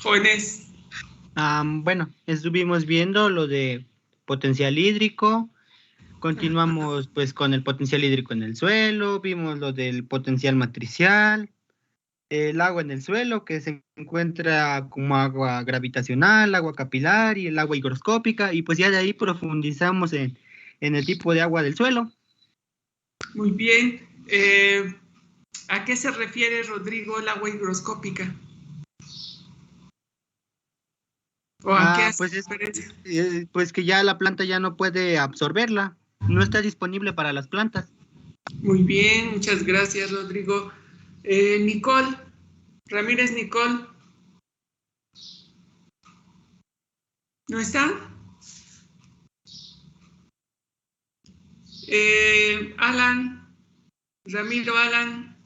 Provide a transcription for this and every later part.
jóvenes? Bueno, estuvimos viendo lo de potencial hídrico, continuamos pues con el potencial hídrico en el suelo, vimos lo del potencial matricial, el agua en el suelo que se encuentra como agua gravitacional, agua capilar y el agua higroscópica, y pues ya de ahí profundizamos en el tipo de agua del suelo. Muy bien. ¿A qué se refiere, Rodrigo, el agua higroscópica? ¿O a qué hace Pues referencia? pues que ya la planta ya no puede absorberla, no está disponible para las plantas. Muy bien, muchas gracias, Rodrigo. Nicole, Ramírez Nicole. ¿No está? Alan, Ramiro Alan.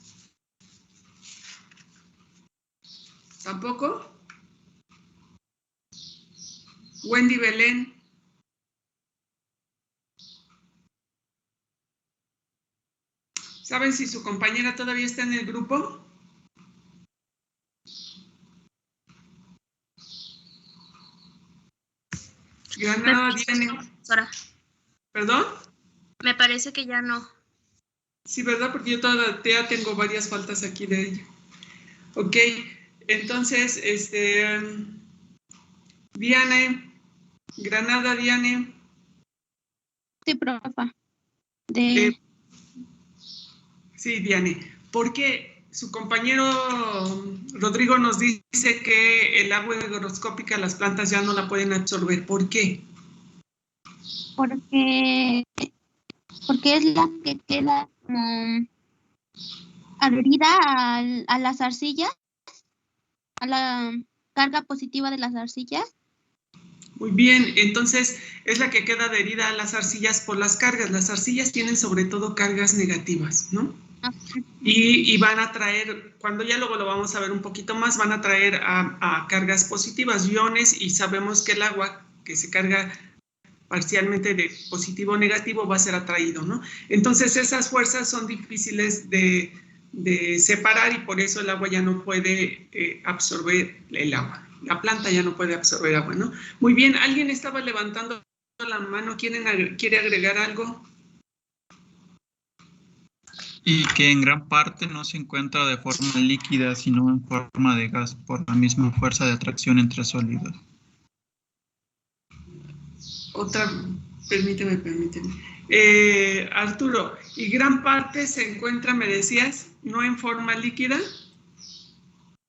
¿Tampoco? Wendy Belén. ¿Saben si su compañera todavía está en el grupo? Granada Diane. ¿Perdón? Me parece que ya no. Sí, ¿verdad? Porque yo todavía tengo varias faltas aquí de ella. Ok, entonces, Diane, Granada Diane. Sí, profa. Sí, Diane. ¿Por qué su compañero Rodrigo nos dice que el agua higroscópica las plantas ya no la pueden absorber? ¿Por qué? Porque es la que queda adherida a las arcillas, a la carga positiva de las arcillas. Muy bien, entonces es la que queda adherida a las arcillas por las cargas. Las arcillas tienen sobre todo cargas negativas, ¿no? Y van a traer, cuando ya luego lo vamos a ver un poquito más, van a traer a cargas positivas, iones, y sabemos que el agua que se carga parcialmente de positivo o negativo va a ser atraído, ¿no? Entonces esas fuerzas son difíciles de separar y por eso el agua ya no puede absorber el agua. La planta ya no puede absorber agua, ¿no? Muy bien, ¿alguien estaba levantando la mano? ¿Quiere agregar algo? Y que en gran parte no se encuentra de forma líquida, sino en forma de gas por la misma fuerza de atracción entre sólidos. Otra, permíteme. Arturo, ¿y gran parte se encuentra, me decías, no en forma líquida?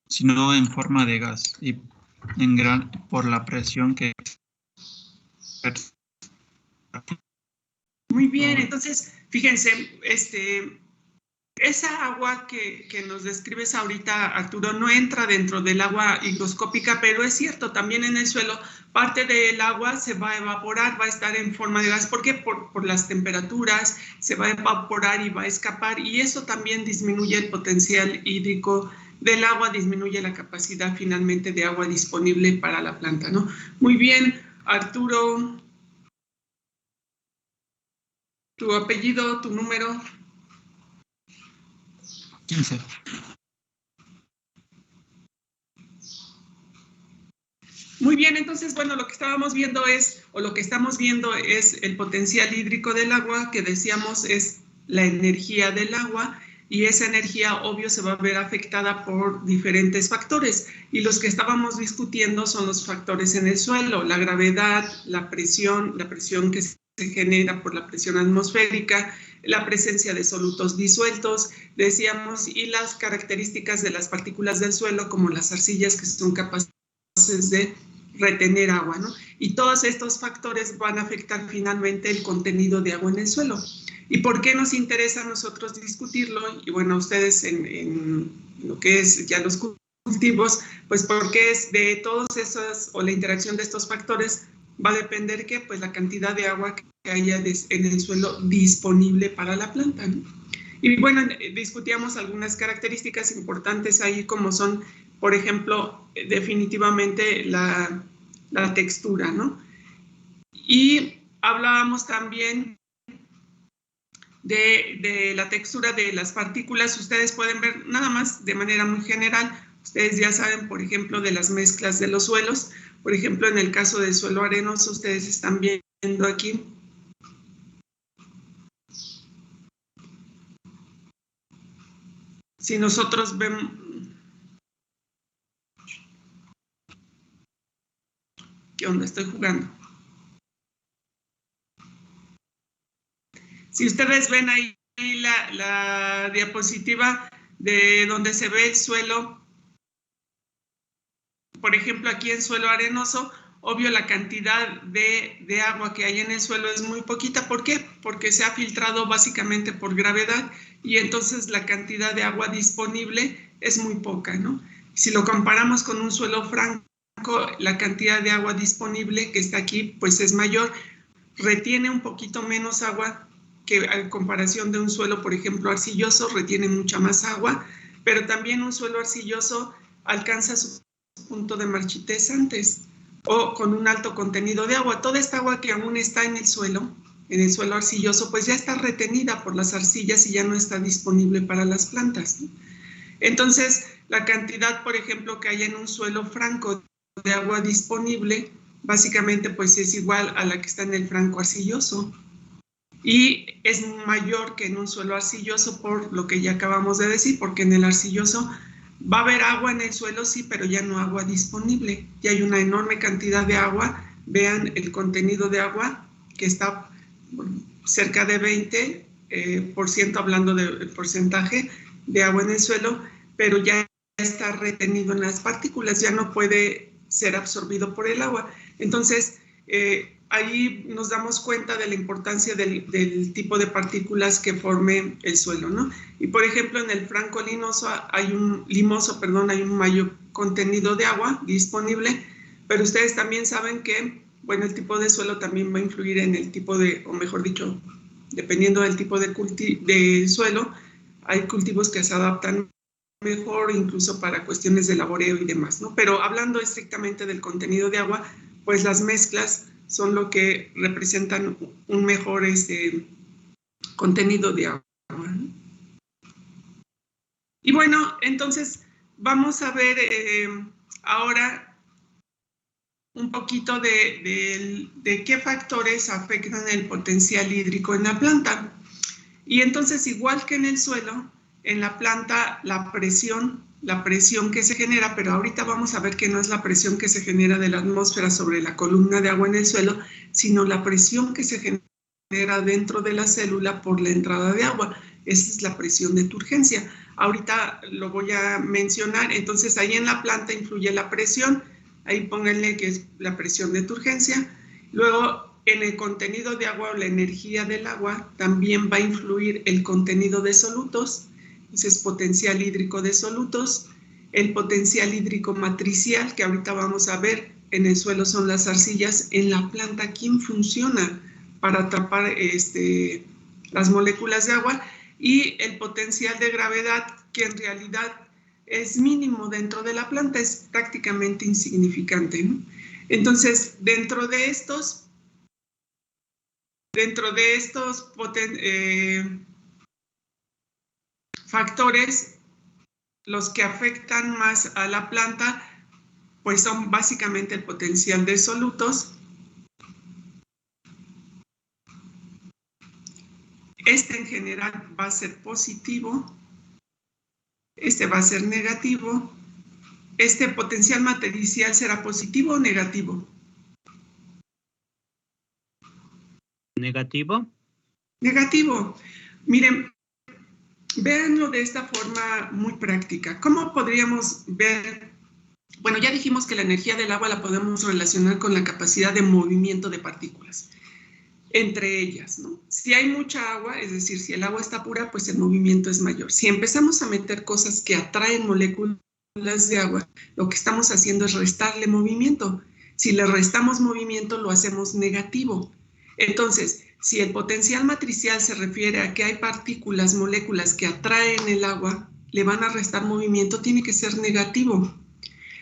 Sino en forma de gas y por la presión que... Muy bien, entonces, fíjense, esa agua que nos describes ahorita, Arturo, no entra dentro del agua higroscópica, pero es cierto, también en el suelo, parte del agua se va a evaporar, va a estar en forma de gas, porque por las temperaturas se va a evaporar y va a escapar, y eso también disminuye el potencial hídrico del agua, disminuye la capacidad finalmente de agua disponible para la planta, ¿no? Muy bien, Arturo. Tu apellido, tu número. 15. Muy bien, entonces, bueno, lo que estamos viendo es el potencial hídrico del agua, que decíamos es la energía del agua, y esa energía, obvio, se va a ver afectada por diferentes factores, y los que estábamos discutiendo son los factores en el suelo, la gravedad, la presión que se genera por la presión atmosférica, la presencia de solutos disueltos, decíamos, y las características de las partículas del suelo, como las arcillas, que son capaces de retener agua, ¿no? Y todos estos factores van a afectar finalmente el contenido de agua en el suelo. ¿Y por qué nos interesa a nosotros discutirlo? Y bueno, ustedes en lo que es ya los cultivos, pues porque es de todos esos, o la interacción de estos factores, va a depender que pues la cantidad de agua que haya en el suelo disponible para la planta, ¿no? Y bueno, discutíamos algunas características importantes ahí, como son, por ejemplo, definitivamente la textura, ¿no? Y hablábamos también de la textura de las partículas. Ustedes pueden ver nada más de manera muy general, Ustedes ya saben, por ejemplo, de las mezclas de los suelos. Por ejemplo, en el caso del suelo arenoso, ustedes están viendo aquí. Si nosotros vemos... ¿Qué onda? Estoy jugando. Si ustedes ven ahí la diapositiva de donde se ve el suelo, por ejemplo, aquí en suelo arenoso, obvio la cantidad de agua que hay en el suelo es muy poquita. ¿Por qué? Porque se ha filtrado básicamente por gravedad y entonces la cantidad de agua disponible es muy poca, ¿no? Si lo comparamos con un suelo franco, la cantidad de agua disponible que está aquí pues es mayor, retiene un poquito menos agua que en comparación de un suelo, por ejemplo, arcilloso, retiene mucha más agua, pero también un suelo arcilloso alcanza su punto de marchitez antes o con un alto contenido de agua. Toda esta agua que aún está en el suelo arcilloso, pues ya está retenida por las arcillas y ya no está disponible para las plantas, ¿no? Entonces, la cantidad, por ejemplo, que hay en un suelo franco de agua disponible, básicamente pues es igual a la que está en el franco arcilloso. Y es mayor que en un suelo arcilloso por lo que ya acabamos de decir, porque en el arcilloso va a haber agua en el suelo, sí, pero ya no agua disponible. Ya hay una enorme cantidad de agua. Vean el contenido de agua que está cerca de 20%, hablando del porcentaje de agua en el suelo, pero ya está retenido en las partículas, ya no puede ser absorbido por el agua. Entonces, ahí nos damos cuenta de la importancia del tipo de partículas que forme el suelo, ¿no? Y por ejemplo, en el franco limoso hay un mayor contenido de agua disponible, pero ustedes también saben que, bueno, el tipo de suelo también va a influir en el tipo de, o mejor dicho, dependiendo del tipo de suelo, hay cultivos que se adaptan mejor, incluso para cuestiones de laboreo y demás, ¿no? Pero hablando estrictamente del contenido de agua, pues las mezclas son lo que representan un mejor contenido de agua, ¿no? Y bueno, entonces vamos a ver ahora un poquito de qué factores afectan el potencial hídrico en la planta. Y entonces, igual que en el suelo, en la planta la presión que se genera, pero ahorita vamos a ver que no es la presión que se genera de la atmósfera sobre la columna de agua en el suelo, sino la presión que se genera dentro de la célula por la entrada de agua. Esa es la presión de turgencia. Ahorita lo voy a mencionar. Entonces, ahí en la planta influye la presión. Ahí pónganle que es la presión de turgencia. Luego, en el contenido de agua o la energía del agua, también va a influir el contenido de solutos. Ese es potencial hídrico de solutos. El potencial hídrico matricial, que ahorita vamos a ver, en el suelo son las arcillas. En la planta, ¿quién funciona para atrapar las moléculas de agua? Y el potencial de gravedad, que en realidad es mínimo dentro de la planta, es prácticamente insignificante, ¿no? Entonces, dentro de estos factores, los que afectan más a la planta, pues son básicamente el potencial de solutos. Este en general va a ser positivo, este va a ser negativo. ¿Este potencial matricial será positivo o negativo? ¿Negativo? Negativo. Miren, véanlo de esta forma muy práctica. ¿Cómo podríamos ver? Bueno, ya dijimos que la energía del agua la podemos relacionar con la capacidad de movimiento de partículas entre ellas, ¿no? Si hay mucha agua, es decir, si el agua está pura, pues el movimiento es mayor. Si empezamos a meter cosas que atraen moléculas de agua, lo que estamos haciendo es restarle movimiento. Si le restamos movimiento, lo hacemos negativo. Entonces, si el potencial matricial se refiere a que hay partículas, moléculas que atraen el agua, le van a restar movimiento, tiene que ser negativo.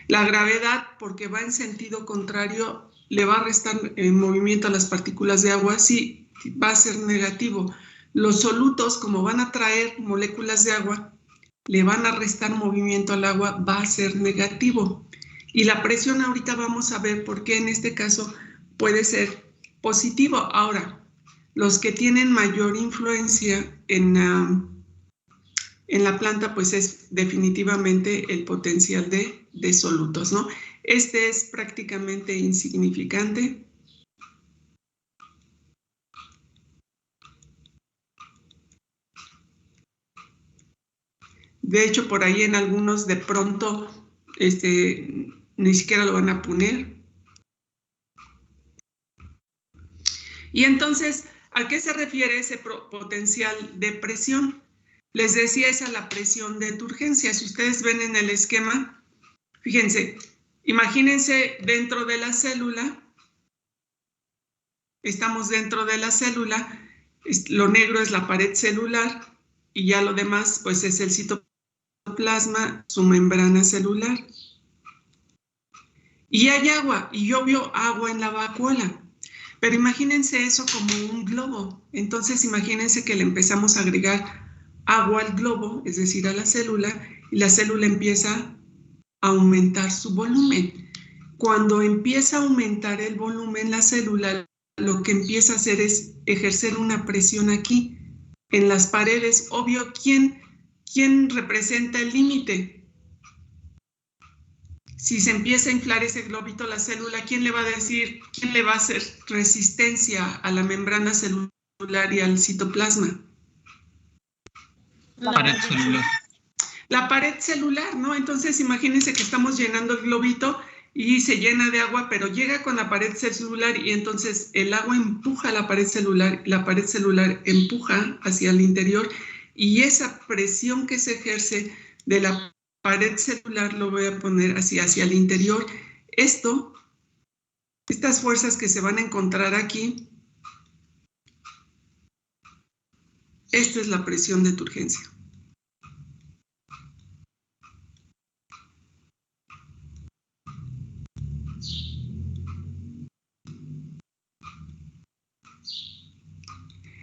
La gravedad, porque va en sentido contrario, le va a restar movimiento a las partículas de agua, sí, va a ser negativo. Los solutos, como van a atraer moléculas de agua, le van a restar movimiento al agua, va a ser negativo. Y la presión ahorita vamos a ver por qué en este caso puede ser positivo. Ahora, los que tienen mayor influencia en la planta, pues es definitivamente el potencial de solutos, ¿no? Este es prácticamente insignificante. De hecho, por ahí en algunos de pronto ni siquiera lo van a poner. Y entonces, ¿a qué se refiere ese potencial de presión? Les decía, esa es la presión de turgencia. Si ustedes ven en el esquema, fíjense, imagínense dentro de la célula, estamos dentro de la célula, lo negro es la pared celular y ya lo demás pues es el citoplasma, su membrana celular. Y hay agua, y yo veo agua en la vacuola. Pero imagínense eso como un globo. Entonces imagínense que le empezamos a agregar agua al globo, es decir, a la célula, y la célula empieza a aumentar su volumen. Cuando empieza a aumentar el volumen la célula, lo que empieza a hacer es ejercer una presión aquí, en las paredes. Obvio, ¿quién representa el límite? Si se empieza a inflar ese globito, la célula, ¿quién le va a hacer resistencia a la membrana celular y al citoplasma? La pared celular. La pared celular, ¿no? Entonces imagínense que estamos llenando el globito y se llena de agua, pero llega con la pared celular y entonces el agua empuja a la pared celular empuja hacia el interior y esa presión que se ejerce de la pared celular, lo voy a poner así hacia el interior. Estas fuerzas que se van a encontrar aquí, esta es la presión de turgencia.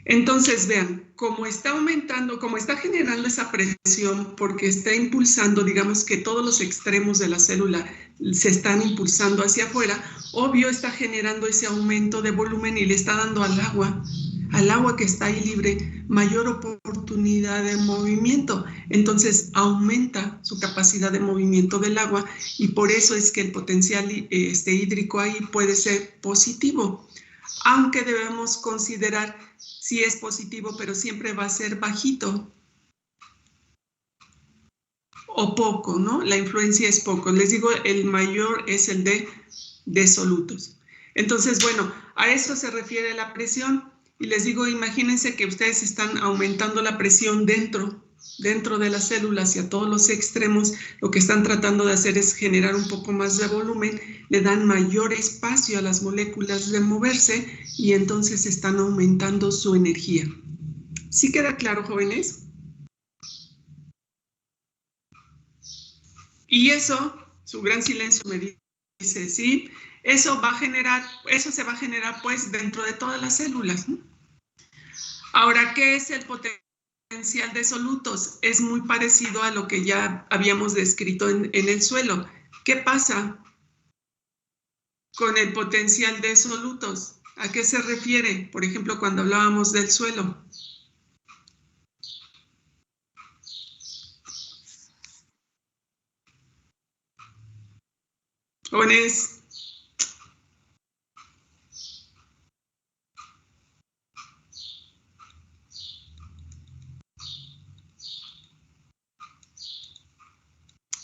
Entonces, vean, como está aumentando, como está generando esa presión, porque está impulsando, digamos que todos los extremos de la célula se están impulsando hacia afuera, obvio está generando ese aumento de volumen y le está dando al agua que está ahí libre, mayor oportunidad de movimiento. Entonces, aumenta su capacidad de movimiento del agua y por eso es que el potencial hídrico ahí puede ser positivo. Aunque debemos considerar si es positivo, pero siempre va a ser bajito o poco, ¿no? La influencia es poco. Les digo, el mayor es el de solutos. Entonces, bueno, a eso se refiere la presión. Y les digo, imagínense que ustedes están aumentando la presión dentro de la célula hacia todos los extremos. Lo que están tratando de hacer es generar un poco más de volumen, le dan mayor espacio a las moléculas de moverse y entonces están aumentando su energía. ¿Sí queda claro, jóvenes? Y eso, su gran silencio me dice, sí, eso se va a generar pues dentro de todas las células, ¿no? Ahora, ¿qué es el potencial de solutos? Es muy parecido a lo que ya habíamos descrito en el suelo. ¿Qué pasa con el potencial de solutos? ¿A qué se refiere? Por ejemplo, cuando hablábamos del suelo. Jóvenes.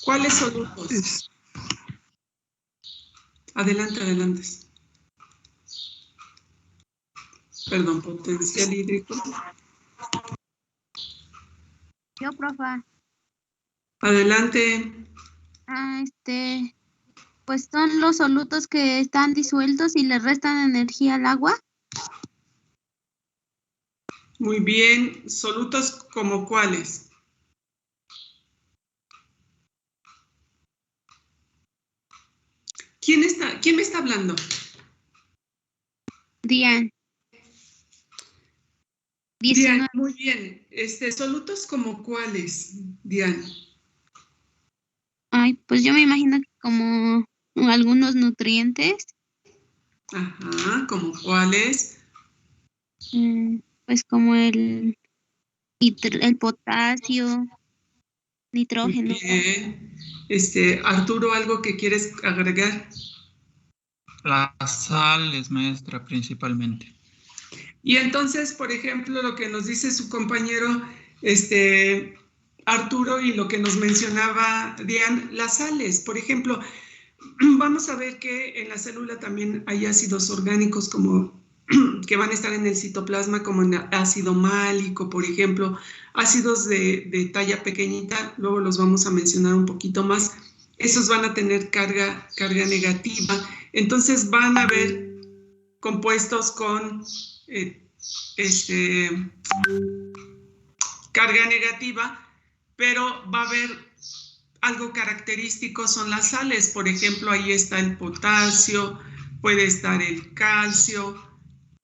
¿Cuáles solutos? Adelante, adelante. Perdón, potencial hídrico. Yo, profa. Adelante. Pues son los solutos que están disueltos y le restan energía al agua. Muy bien. ¿Solutos como cuáles? ¿Quién me está hablando? Dian. Dian, muy bien. ¿Solutos como cuáles? Diana? Ay, pues yo me imagino que como algunos nutrientes, Ajá, ¿como cuáles? pues como el potasio, nitrógeno. Bien. Arturo, ¿algo que quieres agregar? La sal es maestra principalmente. Y entonces, por ejemplo, lo que nos dice su compañero Arturo y lo que nos mencionaba Diane, las sales, por ejemplo, vamos a ver que en la célula también hay ácidos orgánicos como que van a estar en el citoplasma, como en ácido málico, por ejemplo, ácidos de talla pequeñita, luego los vamos a mencionar un poquito más. Esos van a tener carga negativa, entonces van a haber compuestos con carga negativa, pero va a haber algo característico, son las sales. Por ejemplo, ahí está el potasio, puede estar el calcio,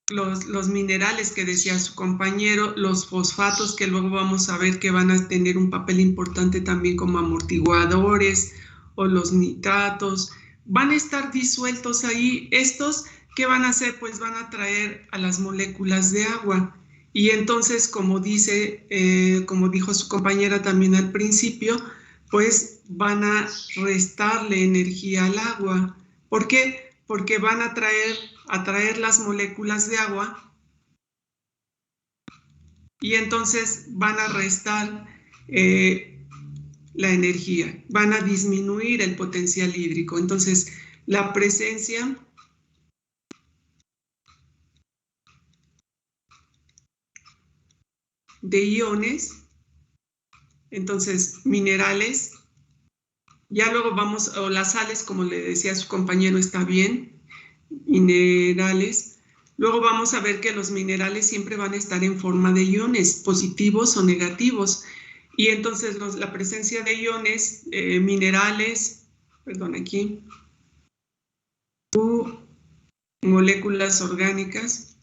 los minerales que decía su compañero, los fosfatos que luego vamos a ver que van a tener un papel importante también como amortiguadores, o los nitratos, van a estar disueltos ahí. Estos, ¿qué van a hacer? Pues van a atraer a las moléculas de agua. Y entonces, como dijo su compañera también al principio, pues van a restarle energía al agua. ¿Por qué? Porque van a atraer las moléculas de agua y entonces van a restar la energía, van a disminuir el potencial hídrico. Entonces, la presencia de iones, entonces minerales, ya luego vamos, o las sales, como le decía su compañero, está bien, minerales. Luego vamos a ver que los minerales siempre van a estar en forma de iones, positivos o negativos. Y entonces la presencia de iones, minerales, perdón, aquí, moléculas orgánicas,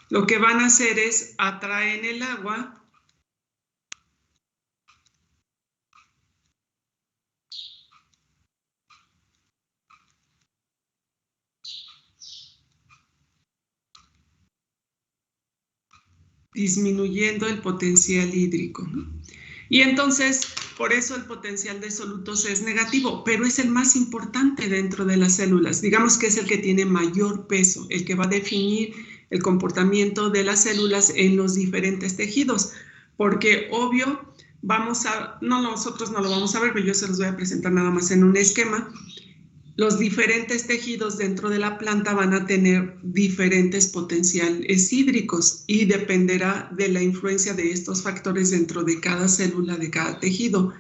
lo que van a hacer es atraer el agua disminuyendo el potencial hídrico, ¿no? Y entonces, por eso el potencial de solutos es negativo, pero es el más importante dentro de las células. Digamos que es el que tiene mayor peso, el que va a definir el comportamiento de las células en los diferentes tejidos, porque obvio, nosotros no lo vamos a ver, pero yo se los voy a presentar nada más en un esquema. Los diferentes tejidos dentro de la planta van a tener diferentes potenciales hídricos y dependerá de la influencia de estos factores dentro de cada célula, de cada tejido.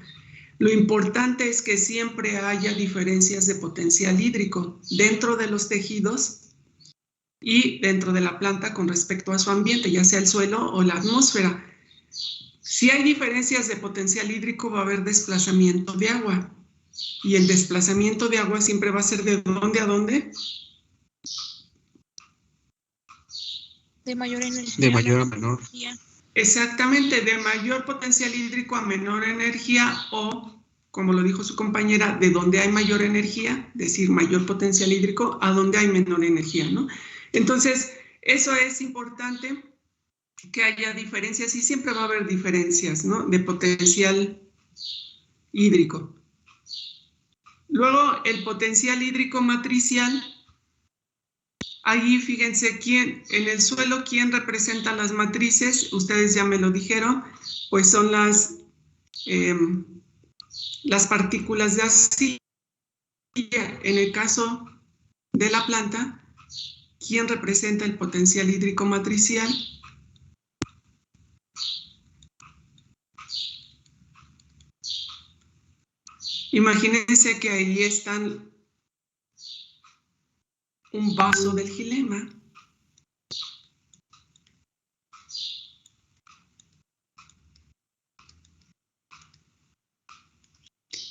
Lo importante es que siempre haya diferencias de potencial hídrico dentro de los tejidos y dentro de la planta con respecto a su ambiente, ya sea el suelo o la atmósfera. Si hay diferencias de potencial hídrico, va a haber desplazamiento de agua. Y el desplazamiento de agua siempre va a ser ¿de dónde a dónde? De mayor energía. De mayor a menor. Exactamente, de mayor potencial hídrico a menor energía, o, como lo dijo su compañera, de donde hay mayor energía, decir mayor potencial hídrico, a donde hay menor energía, ¿no? Entonces, eso es importante, que haya diferencias, y siempre va a haber diferencias, ¿no? De potencial hídrico. Luego, el potencial hídrico matricial. Ahí fíjense en el suelo, ¿quién representa las matrices? Ustedes ya me lo dijeron, pues son las partículas de arcilla. En el caso de la planta, ¿quién representa el potencial hídrico matricial? Imagínense que ahí están un vaso del xilema.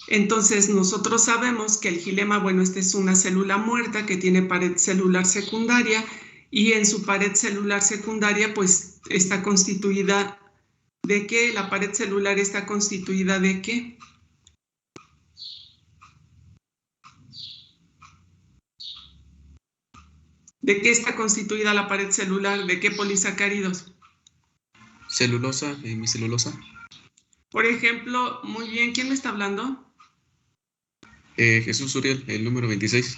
Entonces nosotros sabemos que el xilema, bueno, esta es una célula muerta que tiene pared celular secundaria y en su pared celular secundaria pues está constituida ¿de qué? La pared celular está constituida ¿de qué? ¿De qué está constituida la pared celular? ¿De qué polisacáridos? Celulosa, hemicelulosa. Por ejemplo, muy bien, ¿quién me está hablando? Jesús Uriel, el número 26.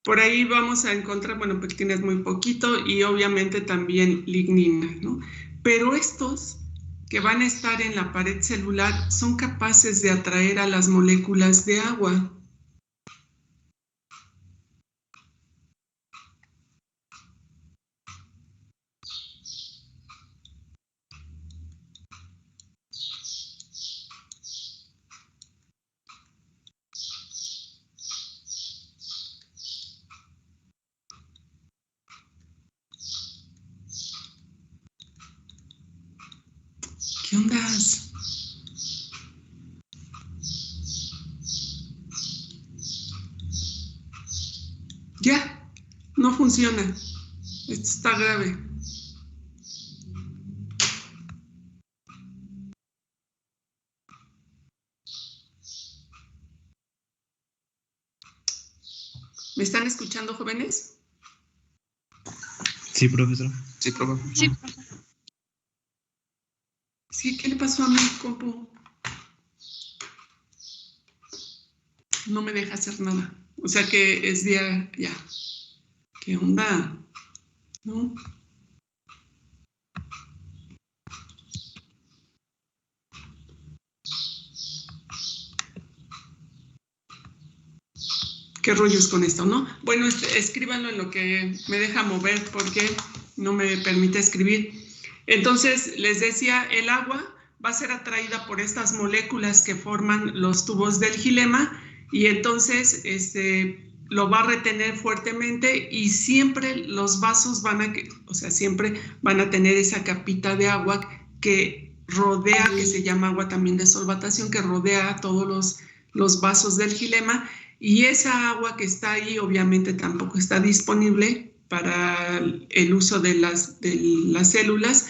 Por ahí vamos a encontrar, bueno, pectina es muy poquito y obviamente también lignina, ¿no? Pero estos que van a estar en la pared celular son capaces de atraer a las moléculas de agua. ¿Qué ondas? Ya, no funciona. Esto está grave. ¿Me están escuchando, jóvenes? Sí, profesor. Sí, profe. Sí, Sí, ¿qué le pasó a mi compu? No me deja hacer nada. O sea que es día ya. ¿Qué onda? ¿No? ¿Qué rollos con esto, no? Bueno, escríbanlo en lo que me deja mover porque no me permite escribir. Entonces, les decía, el agua va a ser atraída por estas moléculas que forman los tubos del xilema y entonces lo va a retener fuertemente y siempre los vasos siempre van a tener esa capita de agua que rodea, que se llama agua también de solvatación, que rodea todos los vasos del xilema. Y esa agua que está ahí obviamente tampoco está disponible para el uso de las células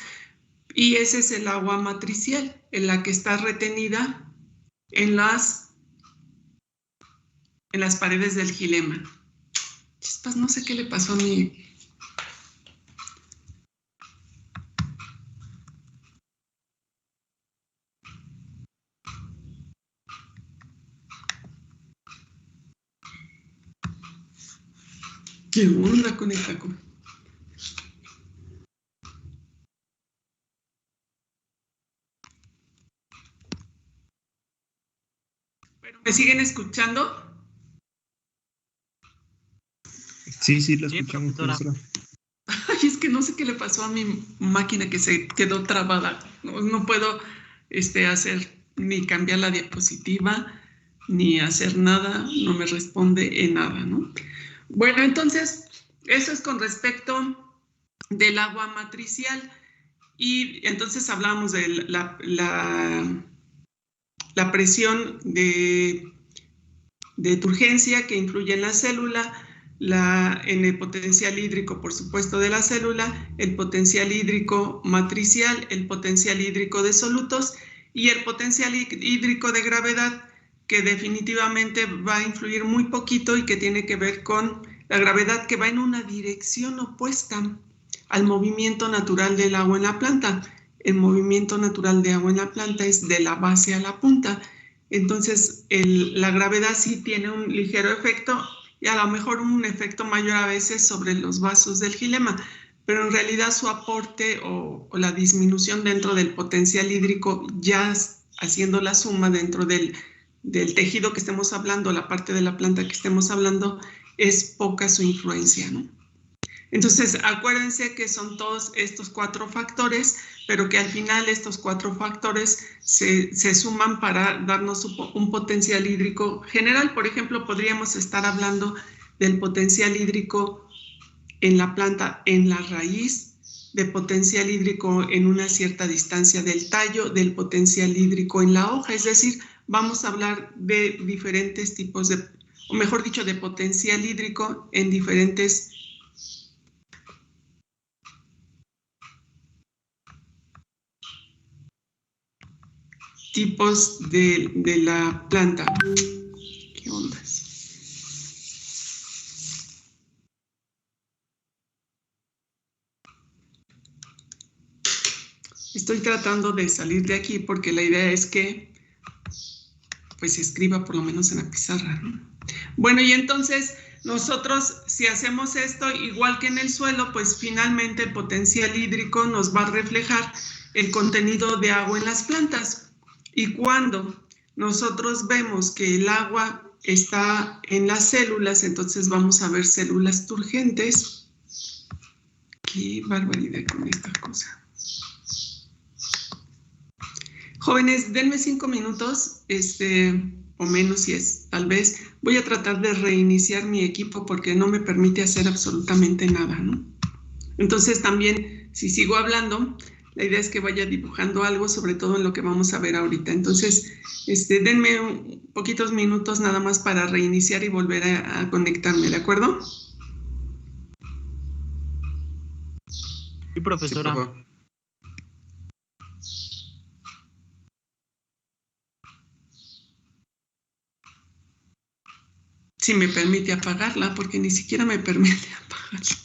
y ese es el agua matricial, en la que está retenida en las paredes del xilema. Chispas, no sé qué le pasó a mí. ¿Qué onda con esta cosa? ¿Me siguen escuchando? Sí, lo escuchamos, profesora. Ay, es que no sé qué le pasó a mi máquina que se quedó trabada. No puedo hacer ni cambiar la diapositiva, ni hacer nada, no me responde en nada, ¿no? Bueno, entonces, eso es con respecto del agua matricial. Y entonces hablamos de la presión de turgencia que influye en la célula, en el potencial hídrico, por supuesto, de la célula, el potencial hídrico matricial, el potencial hídrico de solutos y el potencial hídrico de gravedad, que definitivamente va a influir muy poquito y que tiene que ver con la gravedad que va en una dirección opuesta al movimiento natural del agua en la planta. El movimiento natural de agua en la planta es de la base a la punta. Entonces, la gravedad sí tiene un ligero efecto y a lo mejor un efecto mayor a veces sobre los vasos del xilema, pero en realidad su aporte o la disminución dentro del potencial hídrico, ya haciendo la suma dentro del tejido que estemos hablando, la parte de la planta que estemos hablando, es poca su influencia, ¿no? Entonces, acuérdense que son todos estos 4 factores, pero que al final estos 4 factores se suman para darnos un potencial hídrico general. Por ejemplo, podríamos estar hablando del potencial hídrico en la planta, en la raíz, de potencial hídrico en una cierta distancia del tallo, del potencial hídrico en la hoja. Es decir, vamos a hablar de diferentes tipos de o mejor dicho, de potencial hídrico en diferentes tipos de la planta. ¿Qué ondas? Estoy tratando de salir de aquí porque la idea es que pues se escriba por lo menos en la pizarra, ¿no? Bueno, y entonces nosotros si hacemos esto igual que en el suelo, pues finalmente el potencial hídrico nos va a reflejar el contenido de agua en las plantas. Y cuando nosotros vemos que el agua está en las células, entonces vamos a ver células turgentes. Qué barbaridad con esta cosa. Jóvenes, denme 5 minutos, o menos si es, tal vez. Voy a tratar de reiniciar mi equipo porque no me permite hacer absolutamente nada, ¿no? Entonces también, si sigo hablando, la idea es que vaya dibujando algo, sobre todo en lo que vamos a ver ahorita. Entonces, denme poquitos minutos nada más para reiniciar y volver a conectarme, ¿de acuerdo? Sí, profesora. Sí, profe. Si me permite apagarla, porque ni siquiera me permite apagarla.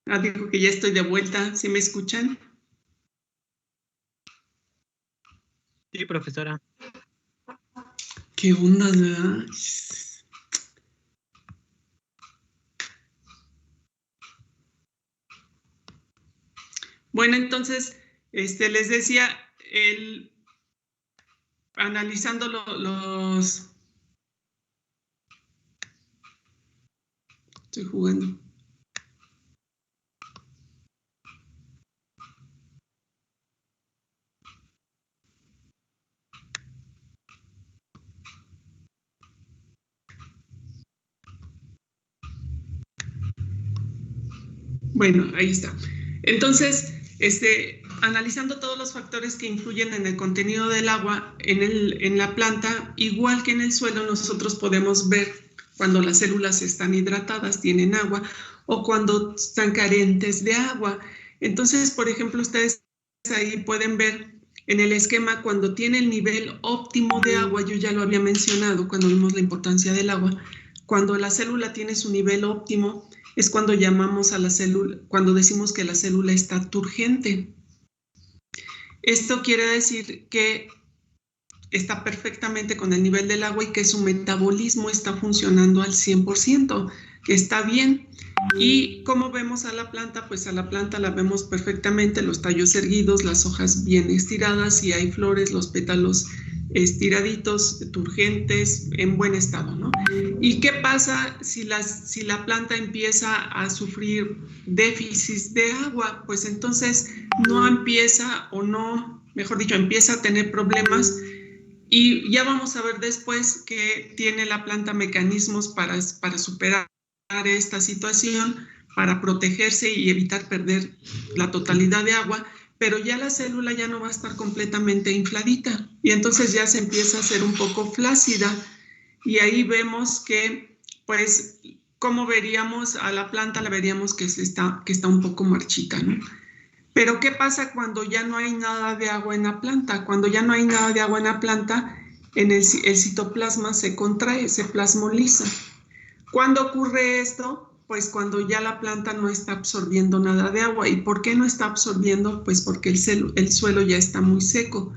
Dijo que ya estoy de vuelta. ¿Sí me escuchan? Sí, profesora. ¿Qué onda, verdad? Bueno, entonces, les decía, analizando los... Estoy jugando. Bueno, ahí está. Entonces, analizando todos los factores que influyen en el contenido del agua en la planta, igual que en el suelo, nosotros podemos ver cuando las células están hidratadas, tienen agua, o cuando están carentes de agua. Entonces, por ejemplo, ustedes ahí pueden ver en el esquema cuando tiene el nivel óptimo de agua, yo ya lo había mencionado cuando vimos la importancia del agua, cuando la célula tiene su nivel óptimo, es cuando llamamos a la célula, cuando decimos que la célula está turgente. Esto quiere decir que está perfectamente con el nivel del agua y que su metabolismo está funcionando al 100%, que está bien. ¿Y cómo vemos a la planta? Pues a la planta la vemos perfectamente, los tallos erguidos, las hojas bien estiradas, y hay flores, los pétalos estiraditos, turgentes, en buen estado, ¿no? ¿Y qué pasa si la planta empieza a sufrir déficits de agua? Pues entonces no empieza, o no, mejor dicho, empieza a tener problemas, y ya vamos a ver después que tiene la planta mecanismos para superar esta situación, para protegerse y evitar perder la totalidad de agua, pero ya la célula ya no va a estar completamente infladita, y entonces ya se empieza a hacer un poco flácida, y ahí vemos que, pues, ¿cómo veríamos a la planta? La veríamos que está un poco marchita, ¿no? Pero ¿qué pasa cuando ya no hay nada de agua en la planta? Cuando ya no hay nada de agua en la planta, el citoplasma se contrae, se plasmoliza. ¿Cuándo ocurre esto? Pues cuando ya la planta no está absorbiendo nada de agua. ¿Y por qué no está absorbiendo? Pues porque el suelo ya está muy seco,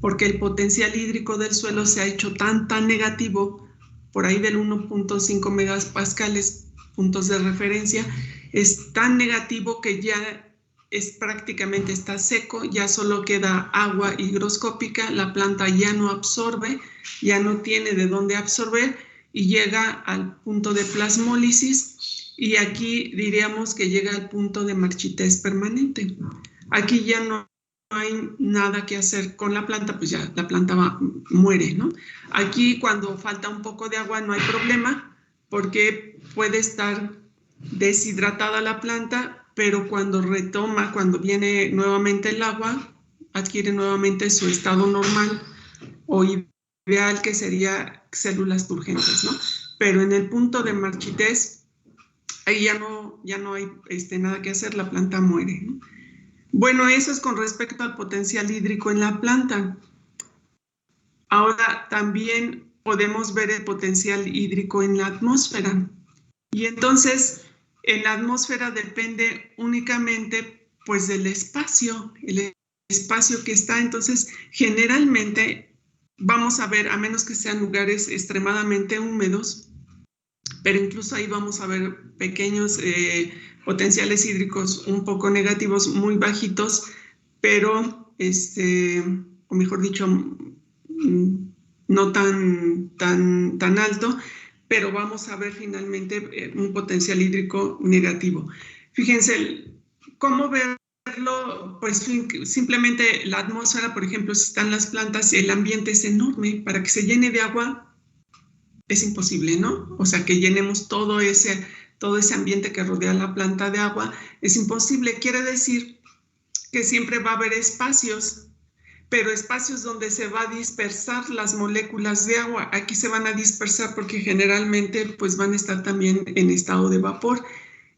porque el potencial hídrico del suelo se ha hecho tan negativo, por ahí del 1.5 megapascales, puntos de referencia, es tan negativo que ya prácticamente está seco, ya solo queda agua higroscópica, la planta ya no absorbe, ya no tiene de dónde absorber, y llega al punto de plasmólisis, y aquí diríamos que llega al punto de marchitez permanente. Aquí ya no hay nada que hacer con la planta, pues ya la planta muere, ¿no? Aquí cuando falta un poco de agua no hay problema, porque puede estar deshidratada la planta, pero cuando retoma, cuando viene nuevamente el agua, adquiere nuevamente su estado normal o ideal, que sería células turgentes, ¿no? Pero en el punto de marchitez, ahí ya no hay nada que hacer, la planta muere, ¿no? Bueno, eso es con respecto al potencial hídrico en la planta. Ahora también podemos ver el potencial hídrico en la atmósfera. Y entonces, en la atmósfera depende únicamente, pues, del espacio, el espacio que está. Entonces, generalmente vamos a ver, a menos que sean lugares extremadamente húmedos, pero incluso ahí vamos a ver pequeños potenciales hídricos un poco negativos, muy bajitos, pero, o mejor dicho, no tan alto, pero vamos a ver finalmente un potencial hídrico negativo. Fíjense, ¿cómo verlo? Pues simplemente la atmósfera, por ejemplo, si están las plantas, el ambiente es enorme, para que se llene de agua es imposible, ¿no? O sea, que llenemos todo ese ambiente que rodea la planta de agua, es imposible. Quiere decir que siempre va a haber espacios, pero espacios donde se va a dispersar las moléculas de agua. Aquí se van a dispersar porque generalmente pues van a estar también en estado de vapor,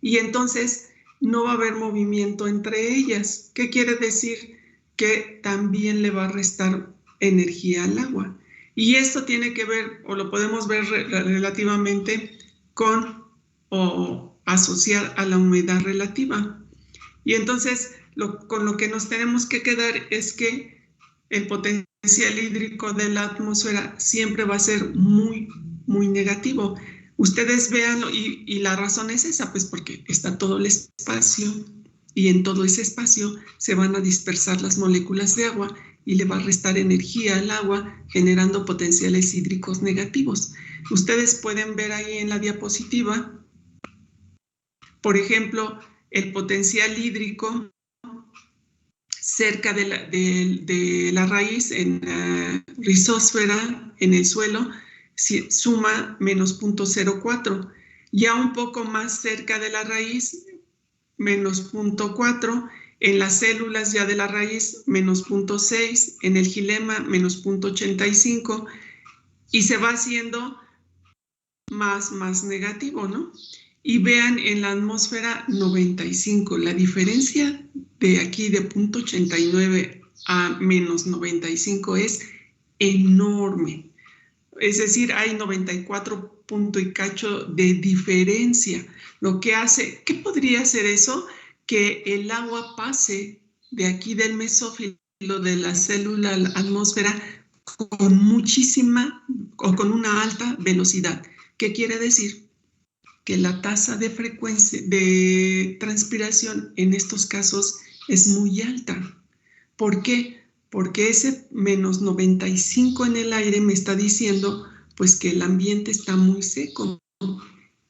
y entonces no va a haber movimiento entre ellas. ¿Qué quiere decir? Que también le va a restar energía al agua. Y esto tiene que ver, o lo podemos ver relativamente con, o asociar a la humedad relativa. Y entonces, con lo que nos tenemos que quedar es que el potencial hídrico de la atmósfera siempre va a ser muy, muy negativo. Ustedes véanlo, y la razón es esa, pues porque está todo el espacio, y en todo ese espacio se van a dispersar las moléculas de agua y le va a restar energía al agua, generando potenciales hídricos negativos. Ustedes pueden ver ahí en la diapositiva, por ejemplo, el potencial hídrico cerca de la raíz, en la rizósfera, en el suelo, suma menos 0.04. Ya un poco más cerca de la raíz, menos 0.4. En las células ya de la raíz, menos 0.6. En el xilema, menos 0.85. Y se va haciendo más negativo, ¿no? Y vean en la atmósfera 95, la diferencia de aquí de 0.89 a menos 95 es enorme. Es decir, hay 94 punto y cacho de diferencia. Lo que hace, ¿qué podría hacer eso? Que el agua pase de aquí del mesófilo de la célula a la atmósfera con muchísima o con una alta velocidad. ¿Qué quiere decir? Que la tasa de frecuencia de transpiración en estos casos es muy alta. ¿Por qué? Porque ese menos 95 en el aire me está diciendo pues que el ambiente está muy seco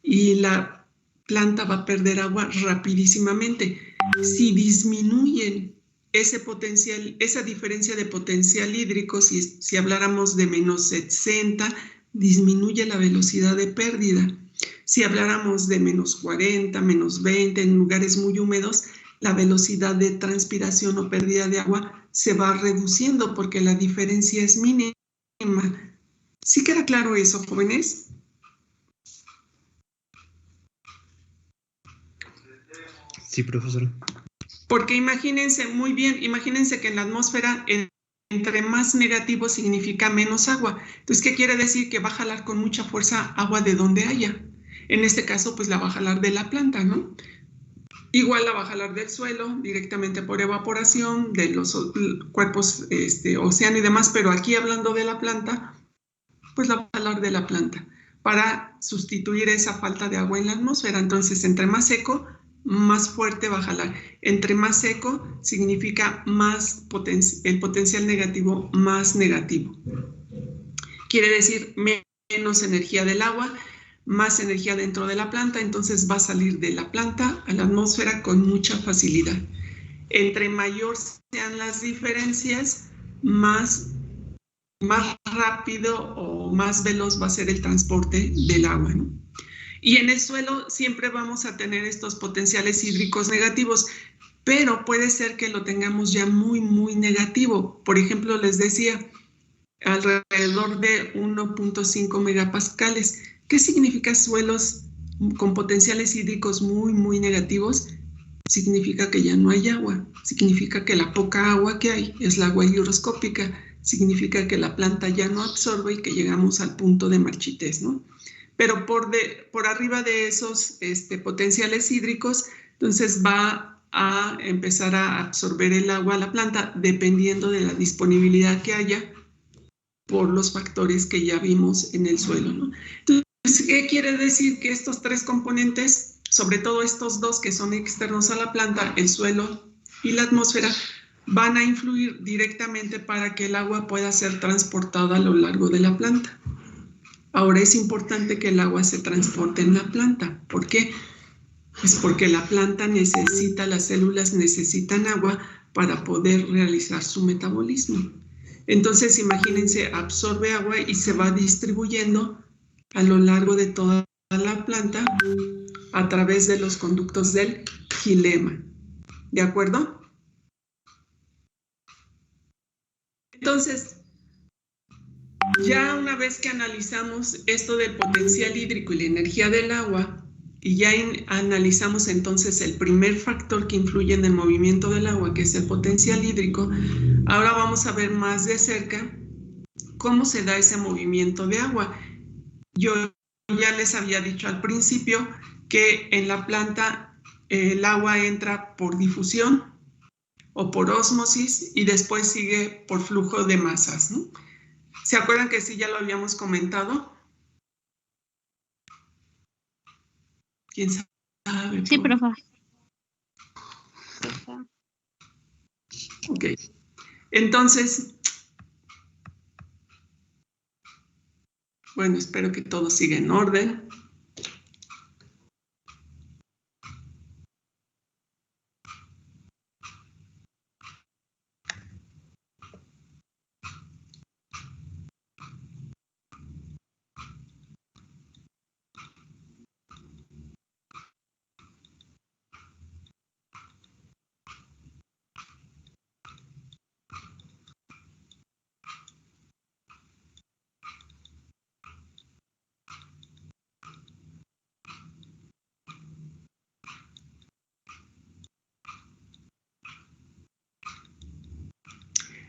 y la planta va a perder agua rapidísimamente. Si disminuyen ese potencial, esa diferencia de potencial hídrico, si habláramos de menos 60, disminuye la velocidad de pérdida. Si habláramos de menos 40, menos 20, en lugares muy húmedos, la velocidad de transpiración o pérdida de agua se va reduciendo porque la diferencia es mínima. ¿Sí queda claro eso, jóvenes? Sí, profesora. Porque imagínense, muy bien, imagínense que en la atmósfera entre más negativo significa menos agua. Entonces, ¿qué quiere decir? Que va a jalar con mucha fuerza agua de donde haya. En este caso, pues la va a jalar de la planta, ¿no? Igual la va a jalar del suelo, directamente por evaporación, de los cuerpos océano y demás, pero aquí hablando de la planta, pues la va a jalar de la planta para sustituir esa falta de agua en la atmósfera. Entonces, entre más seco, más fuerte va a jalar. Entre más seco significa más el potencial negativo más negativo. Quiere decir menos energía del agua, más energía dentro de la planta, entonces va a salir de la planta a la atmósfera con mucha facilidad. Entre mayor sean las diferencias, más rápido o más veloz va a ser el transporte del agua, ¿no? Y en el suelo siempre vamos a tener estos potenciales hídricos negativos, pero puede ser que lo tengamos ya muy negativo. Por ejemplo, les decía, alrededor de 1.5 megapascales. ¿Qué significa suelos con potenciales hídricos muy negativos? Significa que ya no hay agua, significa que la poca agua que hay es la agua higroscópica, significa que la planta ya no absorbe y que llegamos al punto de marchitez, ¿no? Pero por arriba de esos potenciales hídricos, entonces va a empezar a absorber el agua a la planta dependiendo de la disponibilidad que haya por los factores que ya vimos en el suelo, ¿no? Entonces, ¿qué quiere decir? Que estos tres componentes, sobre todo estos dos que son externos a la planta, el suelo y la atmósfera, van a influir directamente para que el agua pueda ser transportada a lo largo de la planta. Ahora es importante que el agua se transporte en la planta. ¿Por qué? Pues porque la planta necesita, las células necesitan agua para poder realizar su metabolismo. Entonces, imagínense, absorbe agua y se va distribuyendo a lo largo de toda la planta a través de los conductos del xilema. ¿De acuerdo? Entonces, ya una vez que analizamos esto del potencial hídrico y la energía del agua, y ya analizamos entonces el primer factor que influye en el movimiento del agua, que es el potencial hídrico, ahora vamos a ver más de cerca cómo se da ese movimiento de agua. Yo ya les había dicho al principio que en la planta el agua entra por difusión o por ósmosis y después sigue por flujo de masas, ¿no? ¿Se acuerdan que sí ya lo habíamos comentado? ¿Quién sabe? Sí, profe. Ok. Entonces, bueno, espero que todo siga en orden.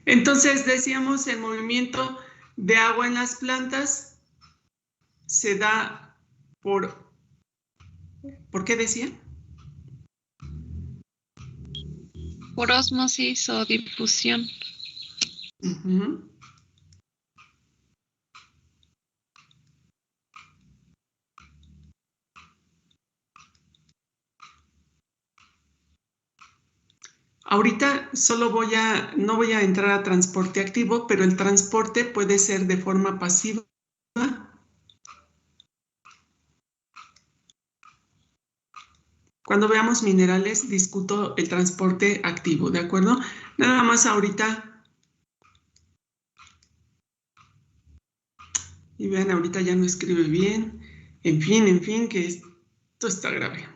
Entonces, decíamos, el movimiento de agua en las plantas se da ¿por qué decía? Por ósmosis o difusión. Uh-huh. Ahorita no voy a entrar a transporte activo, pero el transporte puede ser de forma pasiva. Cuando veamos minerales, discuto el transporte activo, ¿de acuerdo? Nada más ahorita. Y vean, ahorita ya no escribe bien. En fin, que esto está grave.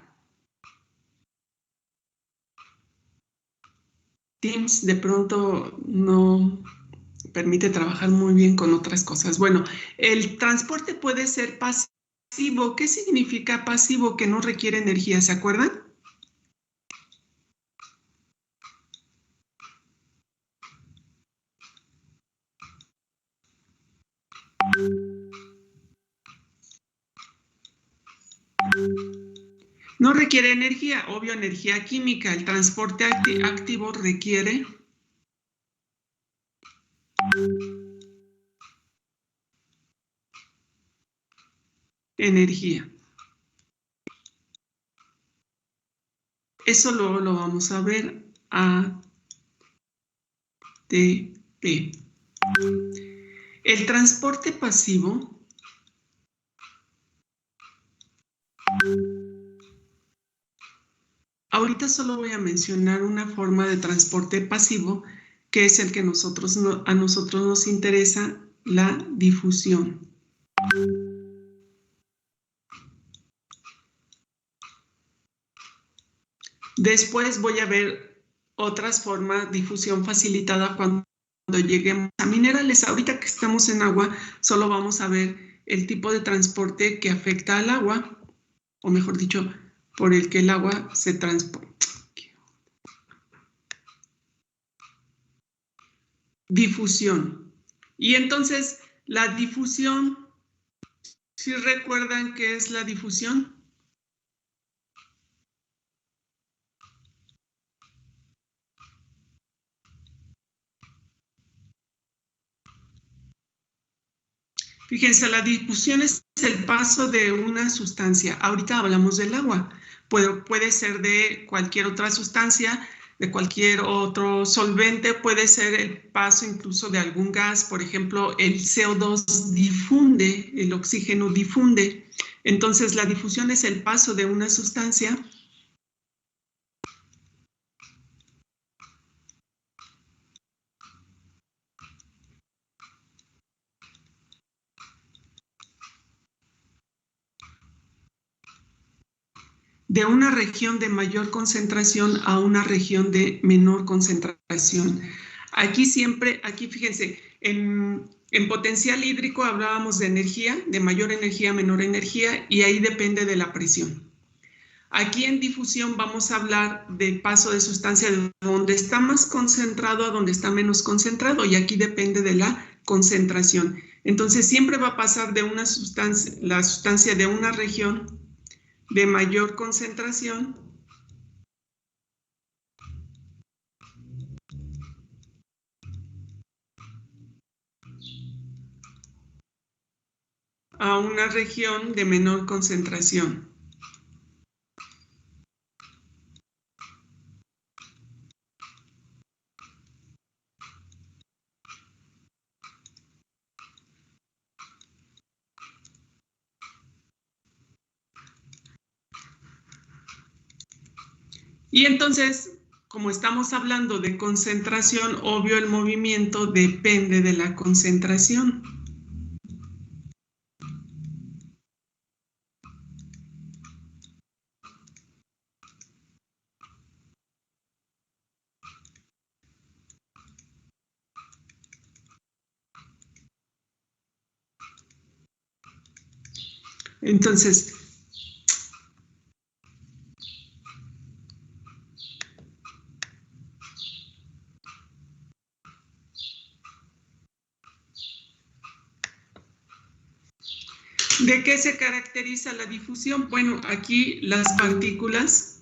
Teams de pronto no permite trabajar muy bien con otras cosas. Bueno, el transporte puede ser pasivo. ¿Qué significa pasivo? Que no requiere energía, ¿se acuerdan? No requiere energía, obvio, energía química. El transporte activo requiere energía. Eso luego lo vamos a ver. ATP. El transporte pasivo ahorita solo voy a mencionar una forma de transporte pasivo, que es el que a nosotros nos interesa, la difusión. Después voy a ver otras formas, difusión facilitada cuando lleguemos a minerales. Ahorita que estamos en agua, solo vamos a ver el tipo de transporte que afecta al agua, o mejor dicho, por el que el agua se transporta. Difusión. Y entonces, la difusión, ¿sí recuerdan qué es la difusión? Fíjense, la difusión es el paso de una sustancia. Ahorita hablamos del agua. Puede ser de cualquier otra sustancia, de cualquier otro solvente, puede ser el paso incluso de algún gas. Por ejemplo, el CO2 difunde, el oxígeno difunde. Entonces, la difusión es el paso de una sustancia de una región de mayor concentración a una región de menor concentración. Aquí fíjense, en potencial hídrico hablábamos de energía, de mayor energía, menor energía, y ahí depende de la presión. Aquí en difusión vamos a hablar del paso de sustancia de donde está más concentrado a donde está menos concentrado, y aquí depende de la concentración. Entonces siempre va a pasar de la sustancia de una región de mayor concentración a una región de menor concentración. Y entonces, como estamos hablando de concentración, obvio el movimiento depende de la concentración. Entonces, ¿de qué se caracteriza la difusión? Bueno, aquí las partículas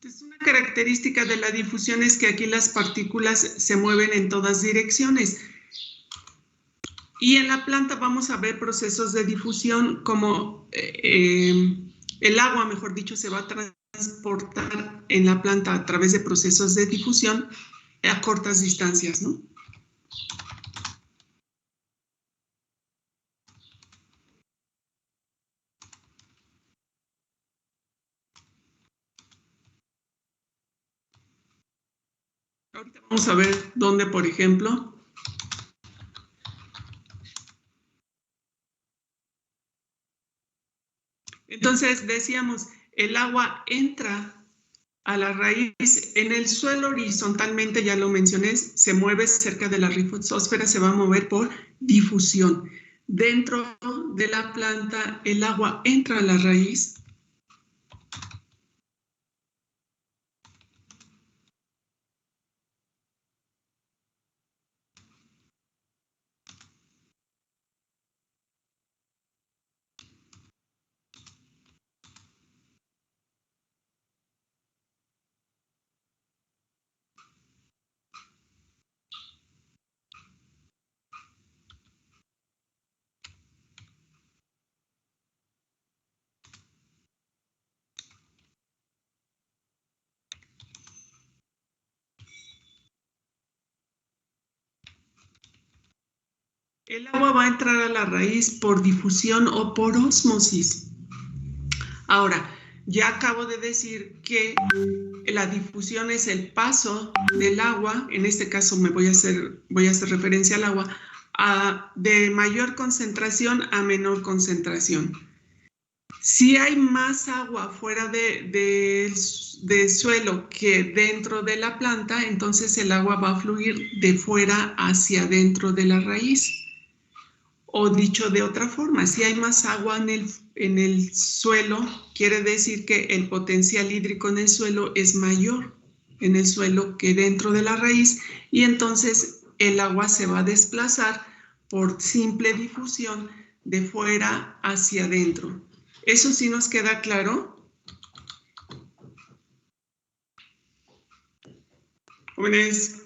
Entonces, una característica de la difusión es que aquí las partículas se mueven en todas direcciones. Y en la planta vamos a ver procesos de difusión como el agua, mejor dicho, se va a transportar en la planta a través de procesos de difusión a cortas distancias, ¿no? Ahorita vamos a ver dónde, por ejemplo. Entonces, decíamos, el agua entra a la raíz en el suelo horizontalmente, ya lo mencioné, se mueve cerca de la rizosfera, se va a mover por difusión. Dentro de la planta, el agua entra a la raíz. El agua va a entrar a la raíz por difusión o por ósmosis. Ahora, ya acabo de decir que la difusión es el paso del agua, en este caso voy a hacer referencia al agua, de mayor concentración a menor concentración. Si hay más agua fuera del suelo que dentro de la planta, entonces el agua va a fluir de fuera hacia dentro de la raíz. O dicho de otra forma, si hay más agua en el suelo, quiere decir que el potencial hídrico en el suelo es mayor en el suelo que dentro de la raíz, y entonces el agua se va a desplazar por simple difusión de fuera hacia adentro. ¿Eso sí nos queda claro? Jóvenes.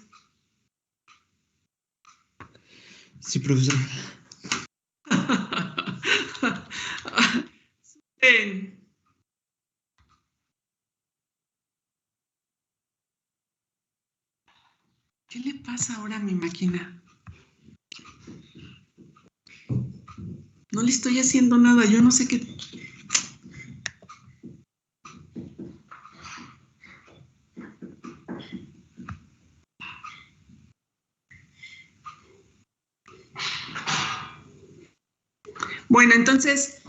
Sí, profesor. ¿Qué le pasa ahora a mi máquina? No le estoy haciendo nada, yo no sé qué. Bueno, entonces,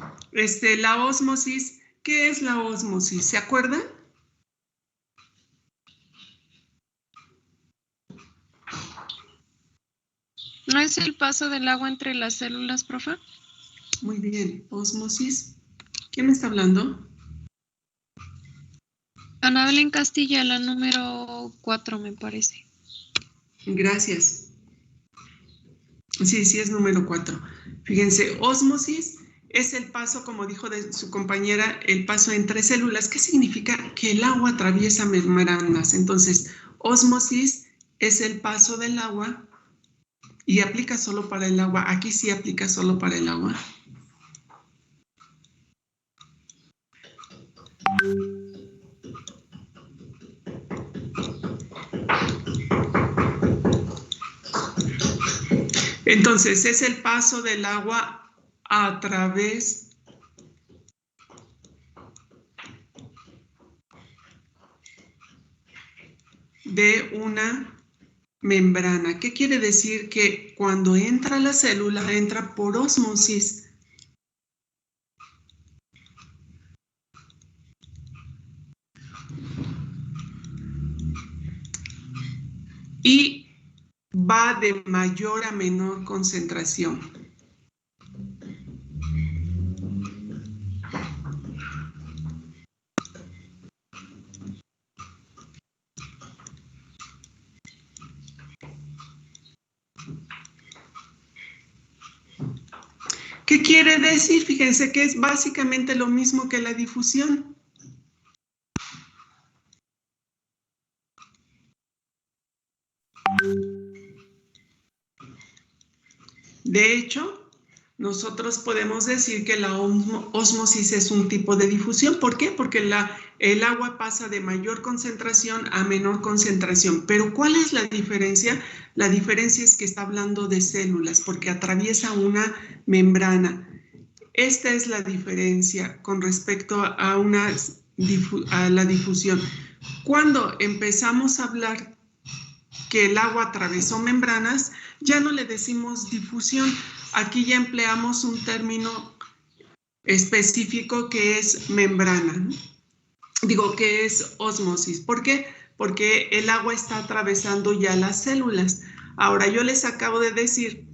la ósmosis, ¿qué es la ósmosis? ¿Se acuerdan? ¿No es el paso del agua entre las células, profe? Muy bien. Ósmosis. ¿Quién me está hablando? Ana Belén Castilla, la número 4, me parece. Gracias. Sí, es número 4. Fíjense, ósmosis es el paso, como dijo de su compañera, el paso entre células. ¿Qué significa? Que el agua atraviesa membranas. Entonces, ósmosis es el paso del agua y aplica solo para el agua. Aquí sí aplica solo para el agua. Entonces, es el paso del agua a través de una membrana. ¿Qué quiere decir? Que cuando entra la célula, entra por ósmosis. Y va de mayor a menor concentración. ¿Qué quiere decir? Fíjense que es básicamente lo mismo que la difusión. De hecho, nosotros podemos decir que la ósmosis es un tipo de difusión. ¿Por qué? Porque el agua pasa de mayor concentración a menor concentración. Pero ¿cuál es la diferencia? La diferencia es que está hablando de células, porque atraviesa una membrana. Esta es la diferencia con respecto a la difusión. Cuando empezamos a hablar que el agua atravesó membranas, ya no le decimos difusión. Aquí ya empleamos un término específico que es membrana. Digo que es ósmosis. ¿Por qué? Porque el agua está atravesando ya las células. Ahora, yo les acabo de decir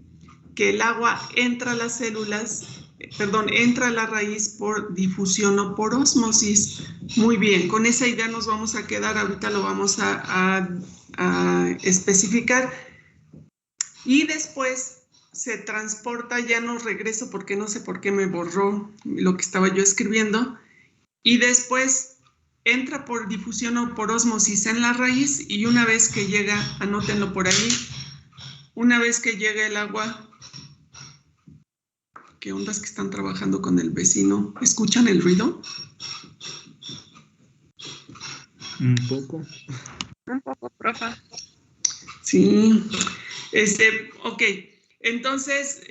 que el agua entra a las células, entra a la raíz por difusión o por ósmosis. Muy bien, con esa idea nos vamos a quedar. Ahorita lo vamos a especificar. Y después se transporta, ya no regreso porque no sé por qué me borró lo que estaba yo escribiendo, y después entra por difusión o por ósmosis en la raíz, y una vez que llega, anótenlo por ahí, una vez que llega el agua, ¿qué ondas que están trabajando con el vecino? ¿Escuchan el ruido? Un poco. Un poco, profe. Sí. Ok, entonces,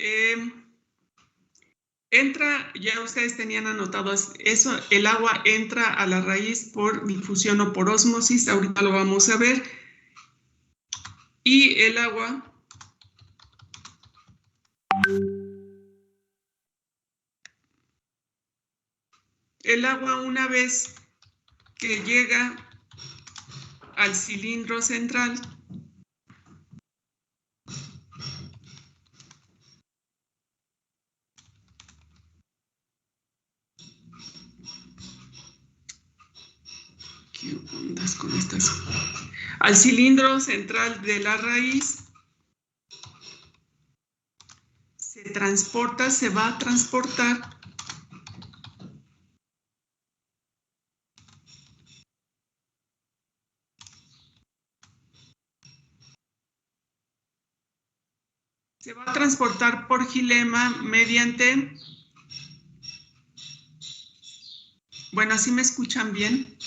entra, ya ustedes tenían anotado eso, el agua entra a la raíz por difusión o por ósmosis, ahorita lo vamos a ver, y el agua una vez que llega al cilindro central, ¿qué ondas con estas? Al cilindro central de la raíz, se va a transportar por xilema mediante, bueno, ¿sí me escuchan bien?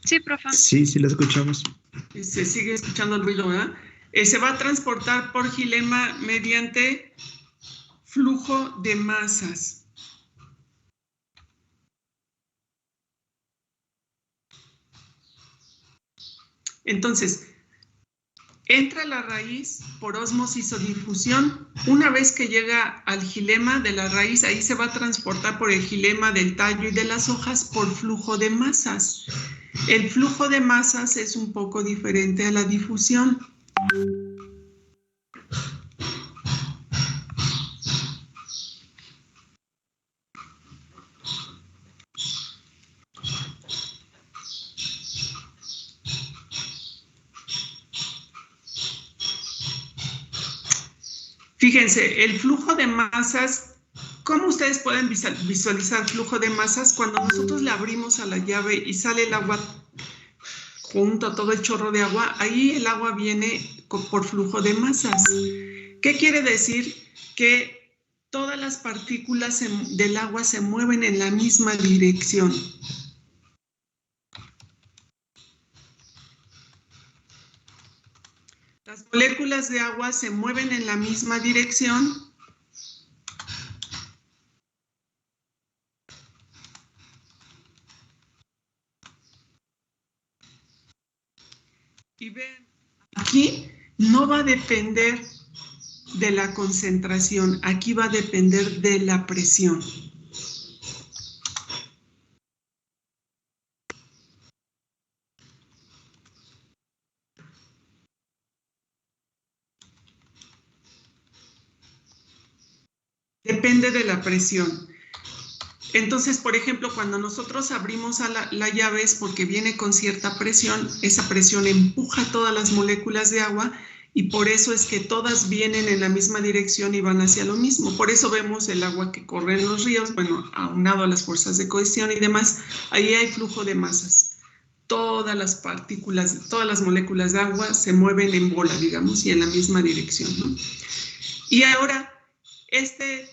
Sí, profe. Sí, sí lo escuchamos. Se sigue escuchando el ruido, ¿verdad? Se va a transportar por xilema mediante flujo de masas. Entonces, entra a la raíz por ósmosis o difusión. Una vez que llega al xilema de la raíz, ahí se va a transportar por el xilema del tallo y de las hojas por flujo de masas. El flujo de masas es un poco diferente a la difusión. Fíjense, el flujo de masas, ¿cómo ustedes pueden visualizar flujo de masas? Cuando nosotros le abrimos a la llave y sale el agua junto a todo el chorro de agua, ahí el agua viene por flujo de masas. ¿Qué quiere decir? Que todas las partículas del agua se mueven en la misma dirección. Las moléculas de agua se mueven en la misma dirección. Y ven, aquí no va a depender de la concentración, aquí va a depender de la presión. Depende de la presión. Entonces, por ejemplo, cuando nosotros abrimos a la llave es porque viene con cierta presión, esa presión empuja todas las moléculas de agua y por eso es que todas vienen en la misma dirección y van hacia lo mismo. Por eso vemos el agua que corre en los ríos, bueno, aunado a las fuerzas de cohesión y demás, ahí hay flujo de masas. Todas las partículas, todas las moléculas de agua se mueven en bola, digamos, y en la misma dirección, ¿no? Y ahora, este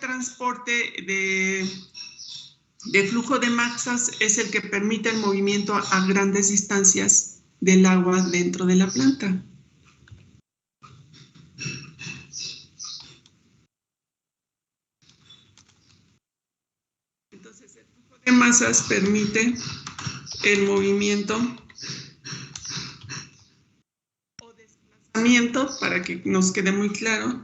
transporte de flujo de masas es el que permite el movimiento a grandes distancias del agua dentro de la planta. Entonces, el flujo de masas permite el movimiento o desplazamiento, para que nos quede muy claro,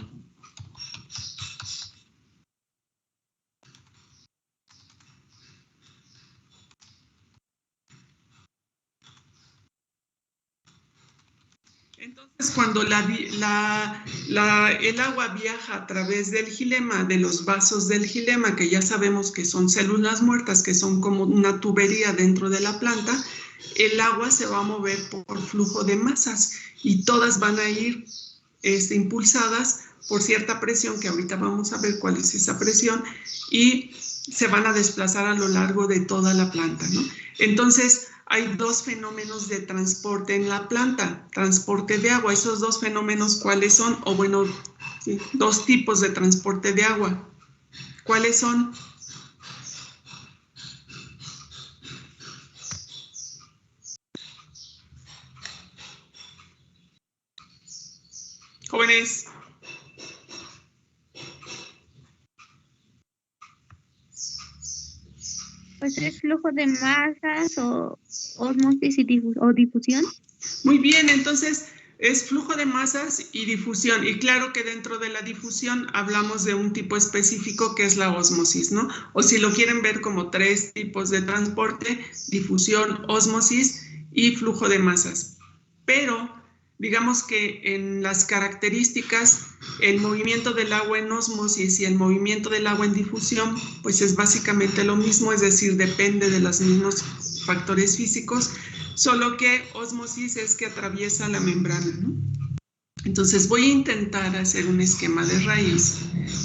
entonces, cuando el agua viaja a través del xilema, de los vasos del xilema, que ya sabemos que son células muertas, que son como una tubería dentro de la planta, el agua se va a mover por flujo de masas y todas van a ir impulsadas por cierta presión, que ahorita vamos a ver cuál es esa presión, y se van a desplazar a lo largo de toda la planta, ¿no? Entonces, hay dos fenómenos de transporte en la planta, transporte de agua. Esos dos fenómenos, ¿cuáles son? O bueno, sí, dos tipos de transporte de agua. ¿Cuáles son? Jóvenes. Pues es flujo de masas o ósmosis o difusión. Muy bien, entonces es flujo de masas y difusión. Y claro que dentro de la difusión hablamos de un tipo específico que es la ósmosis, ¿no? O si lo quieren ver como tres tipos de transporte: difusión, ósmosis y flujo de masas. Pero digamos que en las características, el movimiento del agua en ósmosis y el movimiento del agua en difusión, pues es básicamente lo mismo, es decir, depende de los mismos factores físicos, solo que ósmosis es que atraviesa la membrana, ¿no? Entonces voy a intentar hacer un esquema de raíz,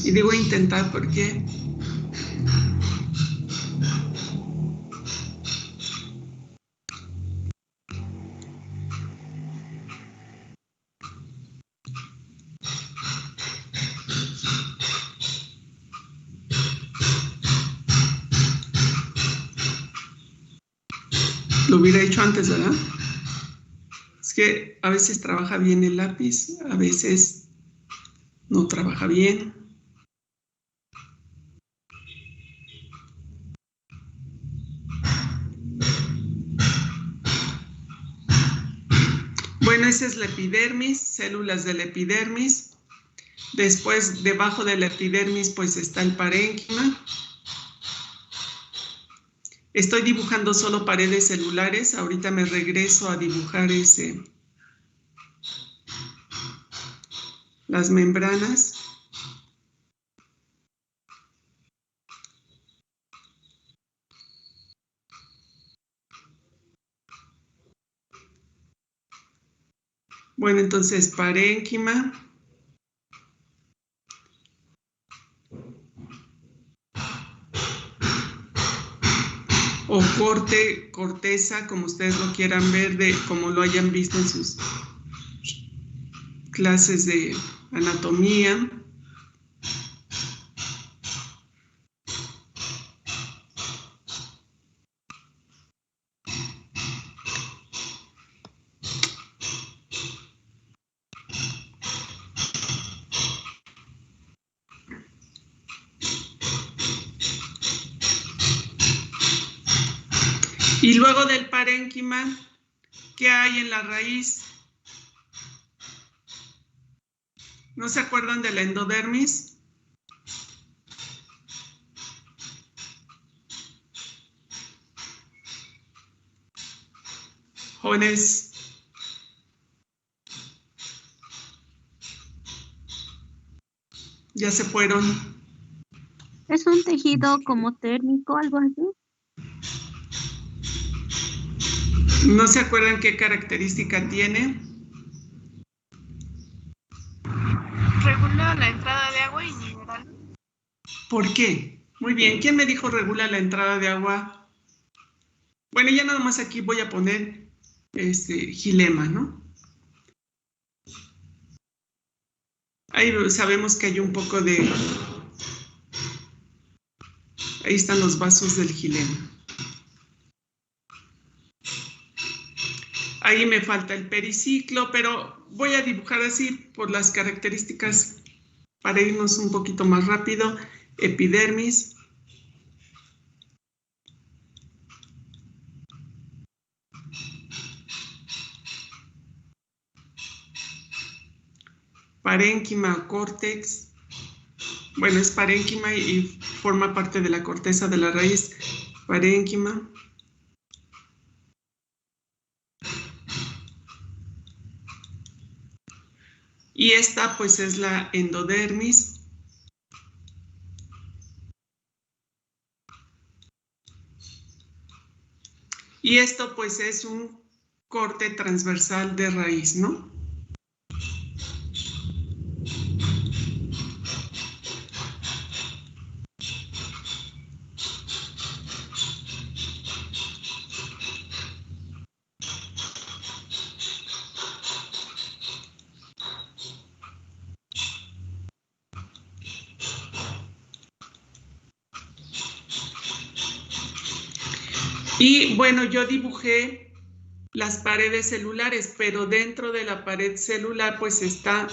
y digo intentar porque lo hubiera hecho antes, ¿verdad? Es que a veces trabaja bien el lápiz, a veces no trabaja bien. Bueno, esa es la epidermis, células de la epidermis. Después, debajo de la epidermis, pues está el parénquima. Estoy dibujando solo paredes celulares. Ahorita me regreso a dibujar las membranas. Bueno, entonces parénquima. O corteza, como ustedes lo quieran ver, como lo hayan visto en sus clases de anatomía. Y luego del parénquima, ¿qué hay en la raíz? ¿No se acuerdan de la endodermis? Jóvenes. Ya se fueron. Es un tejido como térmico, algo así. ¿No se acuerdan qué característica tiene? Regula la entrada de agua y mineral. ¿Por qué? Muy bien. ¿Quién me dijo regula la entrada de agua? Bueno, ya nada más aquí voy a poner gilema, ¿no? Ahí sabemos que hay un poco de... Ahí están los vasos del gilema. Ahí me falta el periciclo, pero voy a dibujar así por las características para irnos un poquito más rápido. Epidermis. Parénquima o córtex. Bueno, es parénquima y forma parte de la corteza de la raíz. Parénquima. Y esta pues es la endodermis. Y esto pues es un corte transversal de raíz, ¿no? Y bueno, yo dibujé las paredes celulares, pero dentro de la pared celular pues está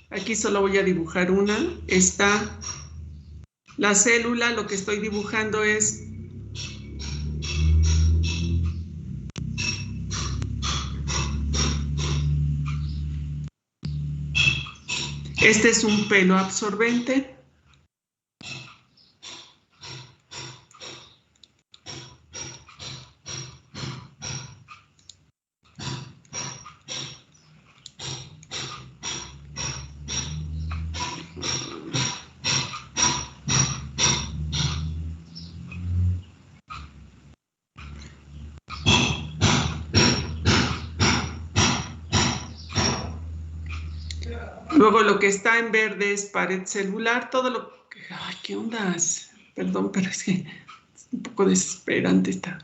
aquí solo voy a dibujar una, está la célula, lo que estoy dibujando es este es un pelo absorbente. Luego lo que está en verde es pared celular, todo lo que... Ay, ¿qué ondas? Perdón, pero es que es un poco desesperante esta.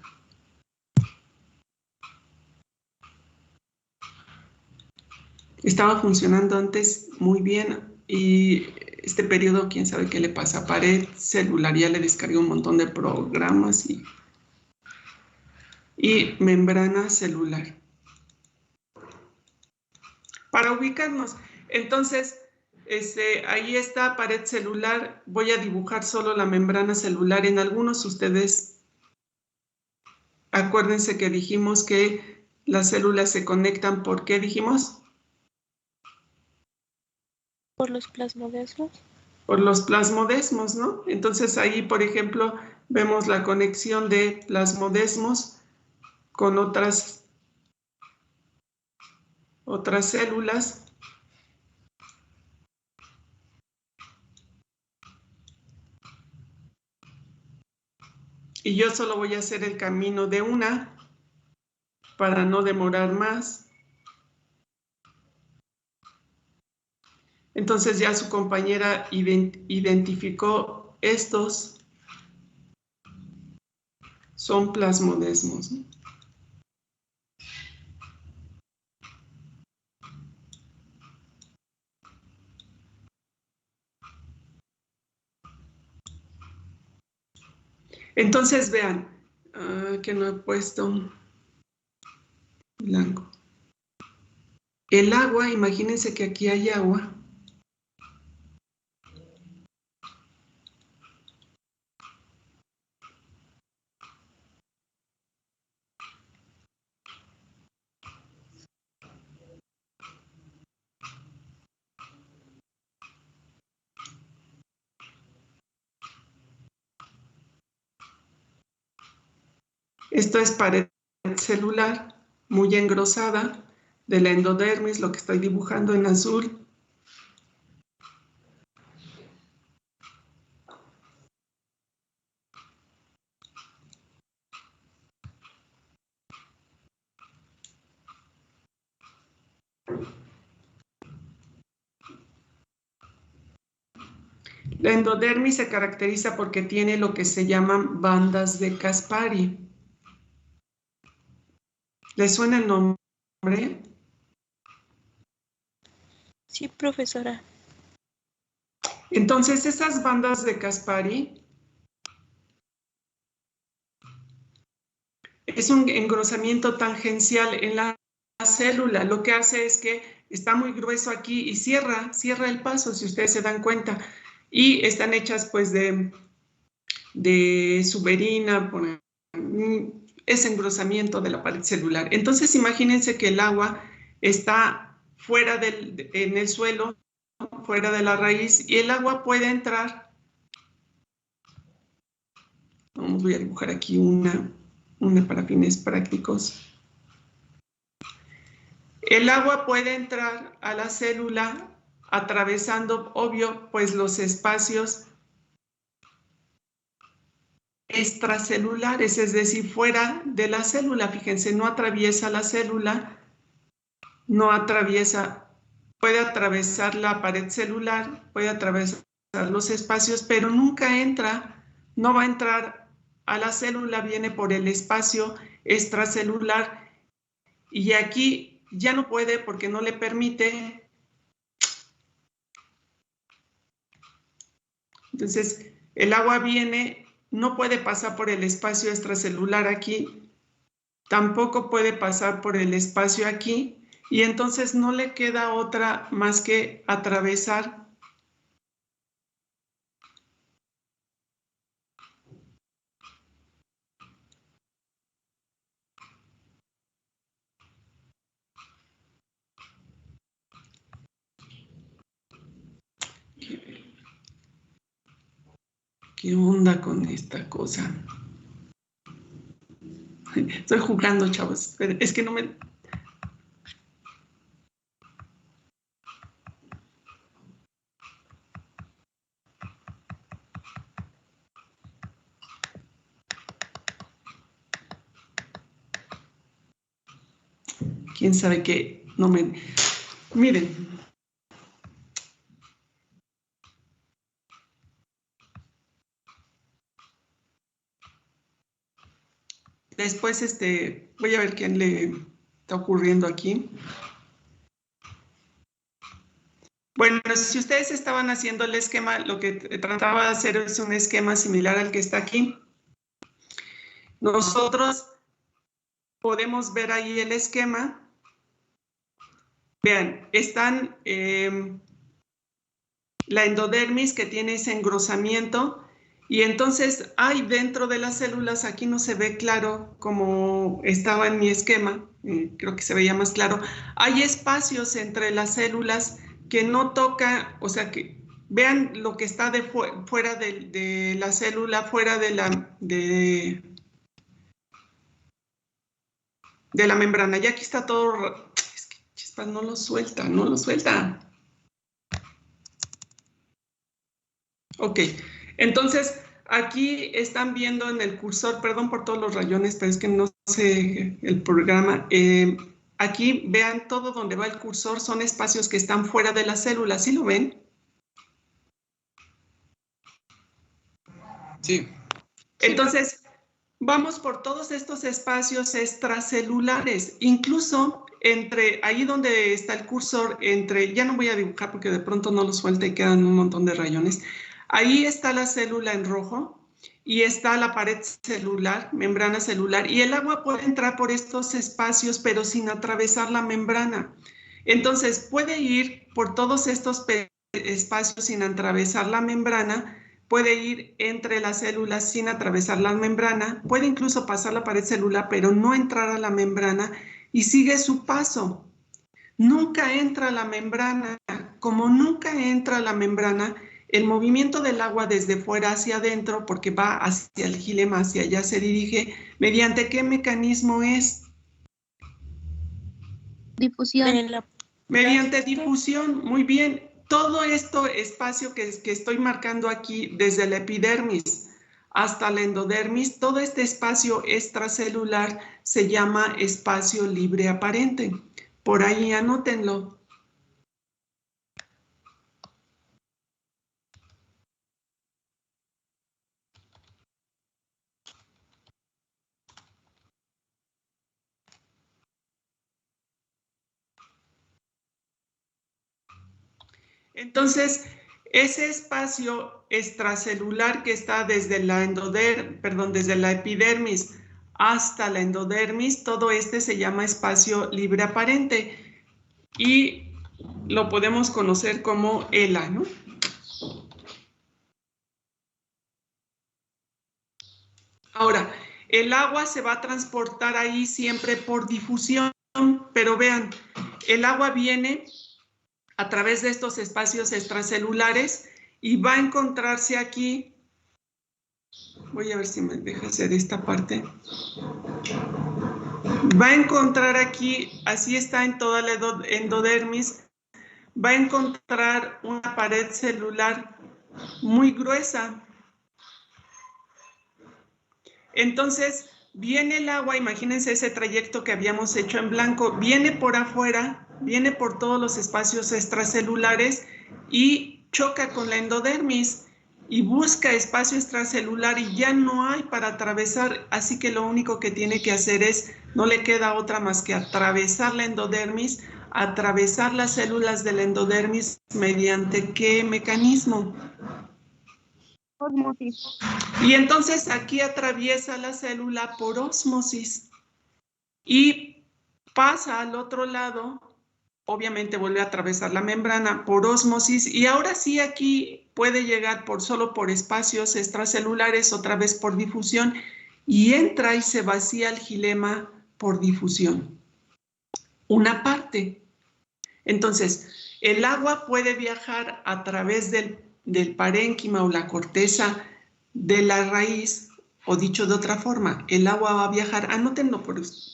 Estaba funcionando antes muy bien y este periodo, quién sabe qué le pasa. Pared celular, ya le descargué un montón de programas y membrana celular. Para ubicarnos, entonces, ahí está pared celular. Voy a dibujar solo la membrana celular. En algunos ustedes, acuérdense que dijimos que las células se conectan. ¿Por qué dijimos? ¿Por los plasmodesmos? Por los plasmodesmos, ¿no? Entonces ahí, por ejemplo, vemos la conexión de plasmodesmos con otras células. Y yo solo voy a hacer el camino de una para no demorar más. Entonces ya su compañera identificó estos son plasmodesmos, ¿no? Entonces vean, que no he puesto blanco. El agua, imagínense que aquí hay agua. Esto es pared celular muy engrosada de la endodermis, lo que estoy dibujando en azul. La endodermis se caracteriza porque tiene lo que se llaman bandas de Caspari. ¿Les suena el nombre? Sí, profesora. Entonces, esas bandas de Caspari es un engrosamiento tangencial en la célula. Lo que hace es que está muy grueso aquí y cierra el paso, si ustedes se dan cuenta. Y están hechas pues de suberina, por ese engrosamiento de la pared celular. Entonces imagínense que el agua está fuera en el suelo, fuera de la raíz, y el agua puede entrar. Voy a dibujar aquí una para fines prácticos. El agua puede entrar a la célula atravesando, obvio, pues los espacios extracelulares, es decir, fuera de la célula. Fíjense, no atraviesa la célula, puede atravesar la pared celular, puede atravesar los espacios, pero nunca entra, no va a entrar a la célula, viene por el espacio extracelular y aquí ya no puede porque no le permite. Entonces, el agua viene, no puede pasar por el espacio extracelular aquí, tampoco puede pasar por el espacio aquí, y entonces no le queda otra más que atravesar ¿Qué onda con esta cosa? Estoy jugando, chavos. Es que no me... ¿Quién sabe qué? No me... Miren. Después, voy a ver quién le está ocurriendo aquí. Bueno, si ustedes estaban haciendo el esquema, lo que trataba de hacer es un esquema similar al que está aquí. Nosotros podemos ver ahí el esquema. Vean, están la endodermis que tiene ese engrosamiento. Y entonces hay dentro de las células, aquí no se ve claro como estaba en mi esquema, creo que se veía más claro, hay espacios entre las células que no toca, o sea, que vean lo que está fuera de la célula, fuera de la membrana. Ya aquí está todo, es que chispas, no lo suelta, no lo suelta. Ok, entonces aquí están viendo en el cursor, perdón por todos los rayones, pero es que no sé el programa. Aquí vean todo donde va el cursor, son espacios que están fuera de la célula, ¿sí lo ven? Sí. Entonces, vamos por todos estos espacios extracelulares, incluso entre ahí donde está el cursor, ya no voy a dibujar porque de pronto no lo suelta y quedan un montón de rayones. Ahí está la célula en rojo y está la pared celular, membrana celular, y el agua puede entrar por estos espacios pero sin atravesar la membrana. Entonces, puede ir por todos estos espacios sin atravesar la membrana, puede ir entre las células sin atravesar la membrana, puede incluso pasar la pared celular, pero no entrar a la membrana y sigue su paso. Nunca entra a la membrana. Como nunca entra a la membrana, el movimiento del agua desde fuera hacia adentro, porque va hacia el gilema, hacia allá se dirige, ¿mediante qué mecanismo es? Difusión. Mediante difusión, muy bien. Todo este espacio que estoy marcando aquí, desde la epidermis hasta la endodermis, todo este espacio extracelular se llama espacio libre aparente. Por ahí anótenlo. Entonces, ese espacio extracelular que está desde la epidermis hasta la endodermis, todo este se llama espacio libre aparente y lo podemos conocer como ELA, ¿no? Ahora, el agua se va a transportar ahí siempre por difusión, pero vean, el agua viene a través de estos espacios extracelulares y va a encontrarse aquí. Voy a ver si me deja hacer esta parte. Va a encontrar aquí, así está en toda la endodermis, va a encontrar una pared celular muy gruesa. Entonces, viene el agua, imagínense ese trayecto que habíamos hecho en blanco, viene por afuera, viene por todos los espacios extracelulares y choca con la endodermis y busca espacio extracelular y ya no hay para atravesar, así que lo único que tiene que hacer no le queda otra más que atravesar la endodermis, atravesar las células de la endodermis mediante ¿qué mecanismo? Osmosis. Y entonces aquí atraviesa la célula por ósmosis y pasa al otro lado, obviamente vuelve a atravesar la membrana por ósmosis y ahora sí aquí puede llegar solo por espacios extracelulares, otra vez por difusión, y entra y se vacía el gilema por difusión. Una parte. Entonces, el agua puede viajar a través del parénquima o la corteza de la raíz, o dicho de otra forma, el agua va a viajar, anótenlo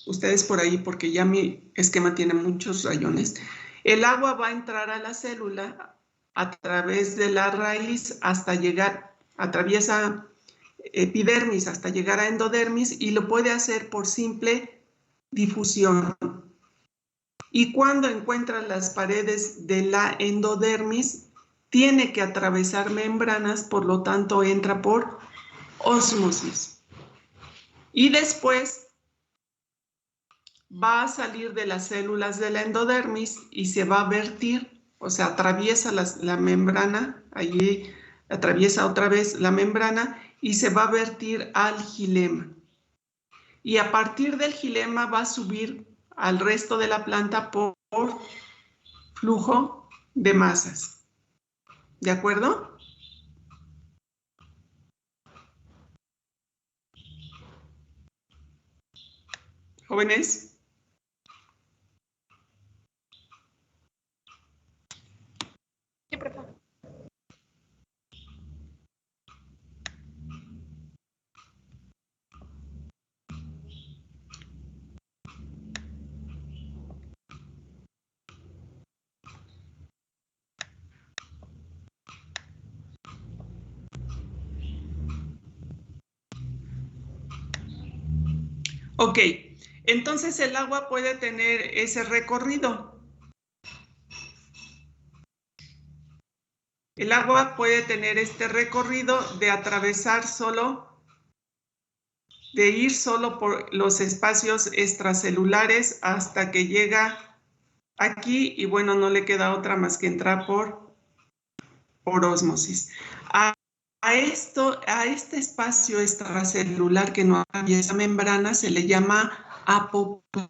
ustedes por ahí porque ya mi esquema tiene muchos rayones. El agua va a entrar a la célula a través de la raíz hasta llegar, atraviesa epidermis hasta llegar a endodermis y lo puede hacer por simple difusión. Y cuando encuentra las paredes de la endodermis, tiene que atravesar membranas, por lo tanto entra por ósmosis. Y después va a salir de las células de la endodermis y se va a vertir, o sea, atraviesa la membrana, allí atraviesa otra vez la membrana y se va a vertir al gilema. Y a partir del gilema va a subir al resto de la planta por flujo de masas. ¿De acuerdo? Jóvenes. Ok, entonces el agua puede tener ese recorrido. El agua puede tener este recorrido de atravesar solo, de ir solo por los espacios extracelulares hasta que llega aquí y bueno, no le queda otra más que entrar por ósmosis. A este espacio extracelular que no había esa membrana se le llama apoptosis.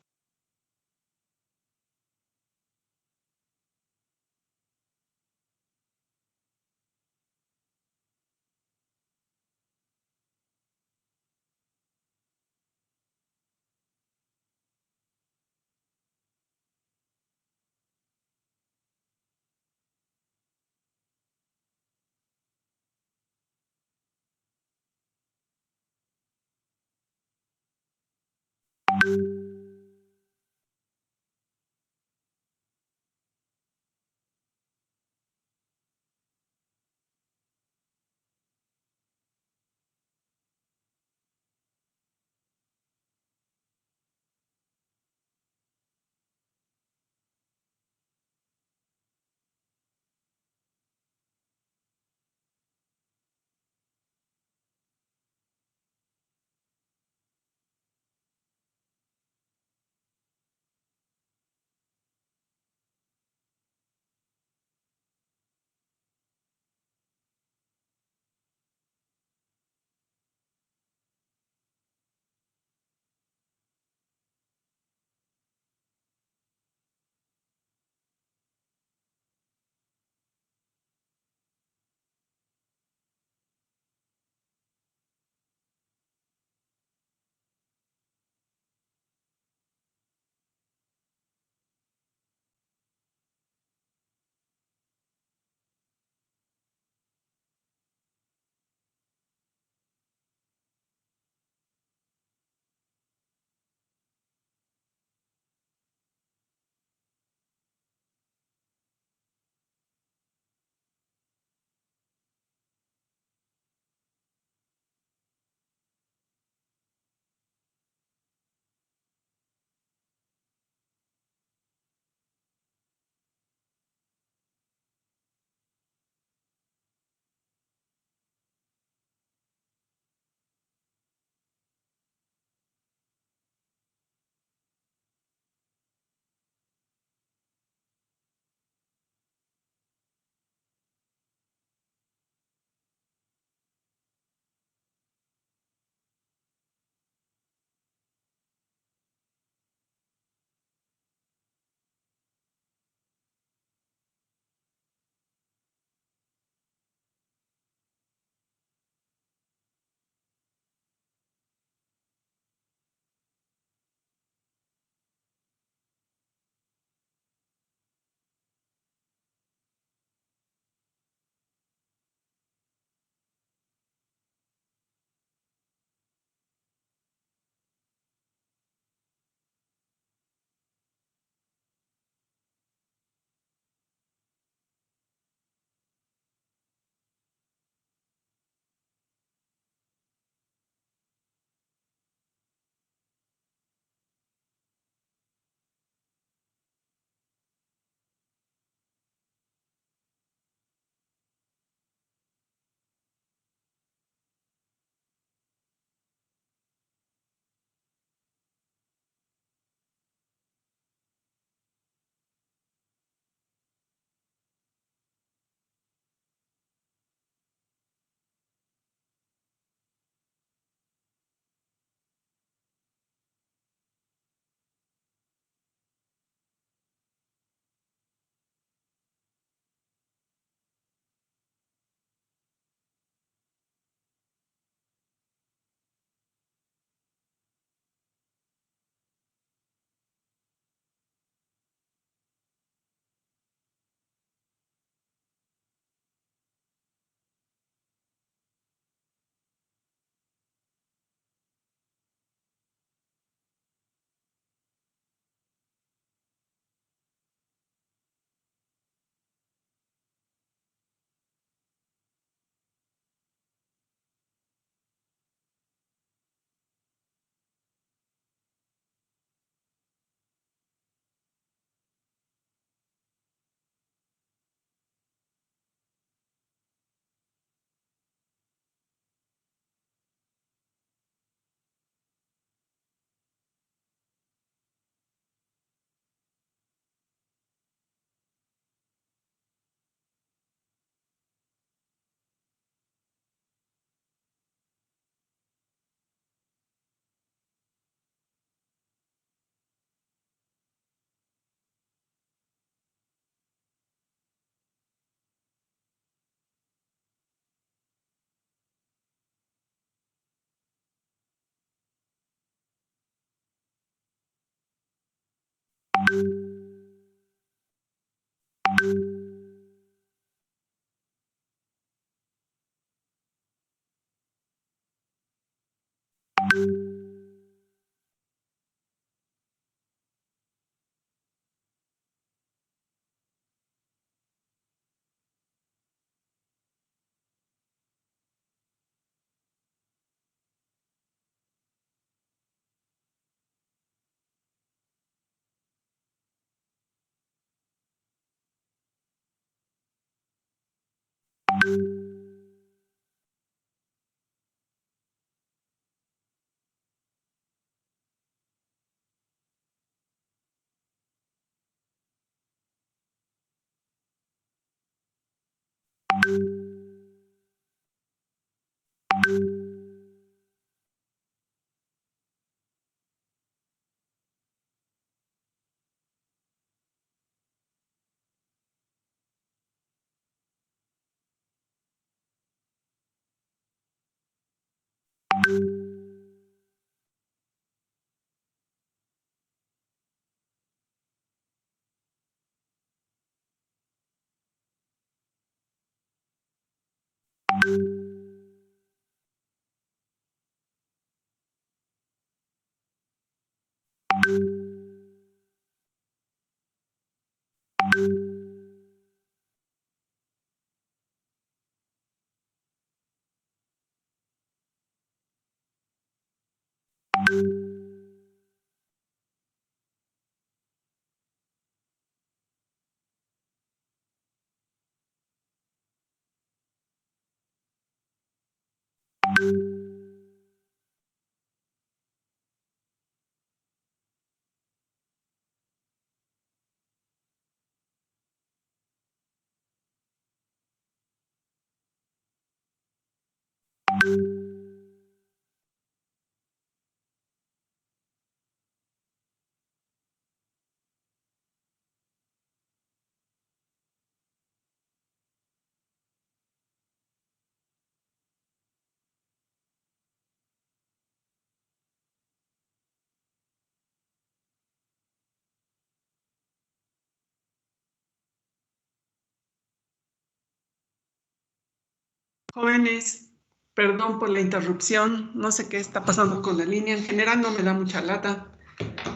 Jóvenes, perdón por la interrupción, no sé qué está pasando con la línea, en general no me da mucha lata,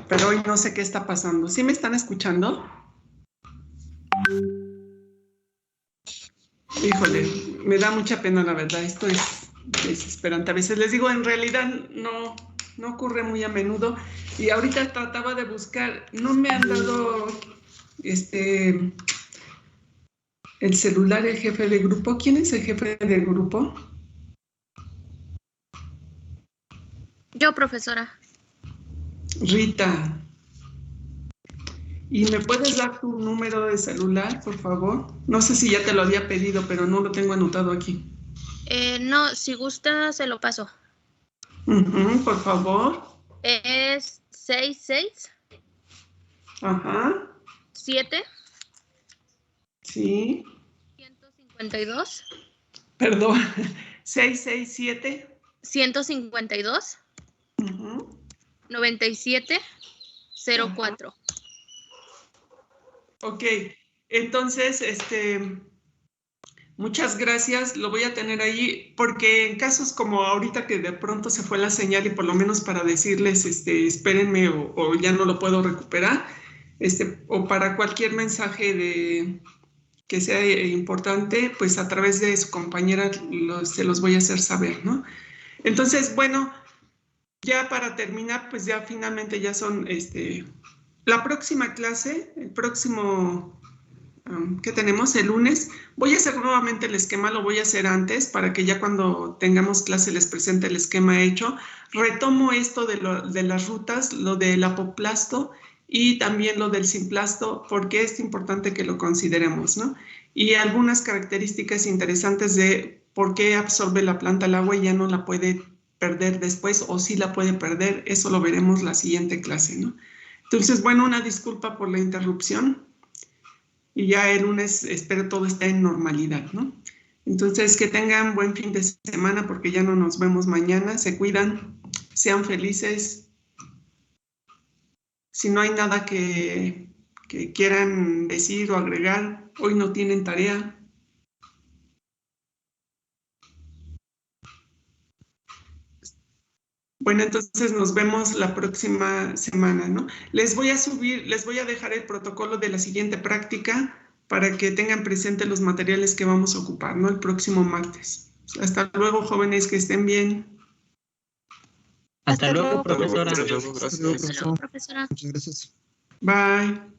pero hoy no sé qué está pasando. ¿Sí me están escuchando? Híjole, me da mucha pena la verdad, esto es desesperante. A veces les digo, en realidad no ocurre muy a menudo y ahorita trataba de buscar, no me han dado el celular, el jefe de grupo. ¿Quién es el jefe de grupo? Yo, profesora. Rita. ¿Y me puedes dar tu número de celular, por favor? No sé si ya te lo había pedido, pero no lo tengo anotado aquí. No, si gusta, se lo paso. Por favor. Es 66. Ajá. 7. Sí. 152. Perdón. 667. 152. 97. 04. Ok. Entonces, muchas gracias. Lo voy a tener ahí porque en casos como ahorita que de pronto se fue la señal y por lo menos para decirles, espérenme o ya no lo puedo recuperar, o para cualquier mensaje que sea importante, pues a través de su compañera se los voy a hacer saber, ¿no? Entonces, bueno, ya para terminar, pues ya finalmente ya son, la próxima clase, el próximo, ¿qué tenemos? El lunes, voy a hacer nuevamente el esquema, lo voy a hacer antes para que ya cuando tengamos clase les presente el esquema hecho. Retomo esto de las rutas, lo del apoplasto y también lo del simplasto, porque es importante que lo consideremos, ¿no? Y algunas características interesantes de por qué absorbe la planta el agua y ya no la puede perder después o sí la puede perder, eso lo veremos la siguiente clase, ¿no? Entonces, bueno, una disculpa por la interrupción y ya el lunes espero todo esté en normalidad, ¿no? Entonces, que tengan buen fin de semana porque ya no nos vemos mañana, se cuidan, sean felices. Si no hay nada que quieran decir o agregar, hoy no tienen tarea. Bueno, entonces nos vemos la próxima semana, ¿no? Les voy a dejar el protocolo de la siguiente práctica para que tengan presente los materiales que vamos a ocupar, ¿no? El próximo martes. Hasta luego, jóvenes, que estén bien. Hasta luego, profesora. Gracias. Hasta luego, profesora. Muchas gracias. Bye.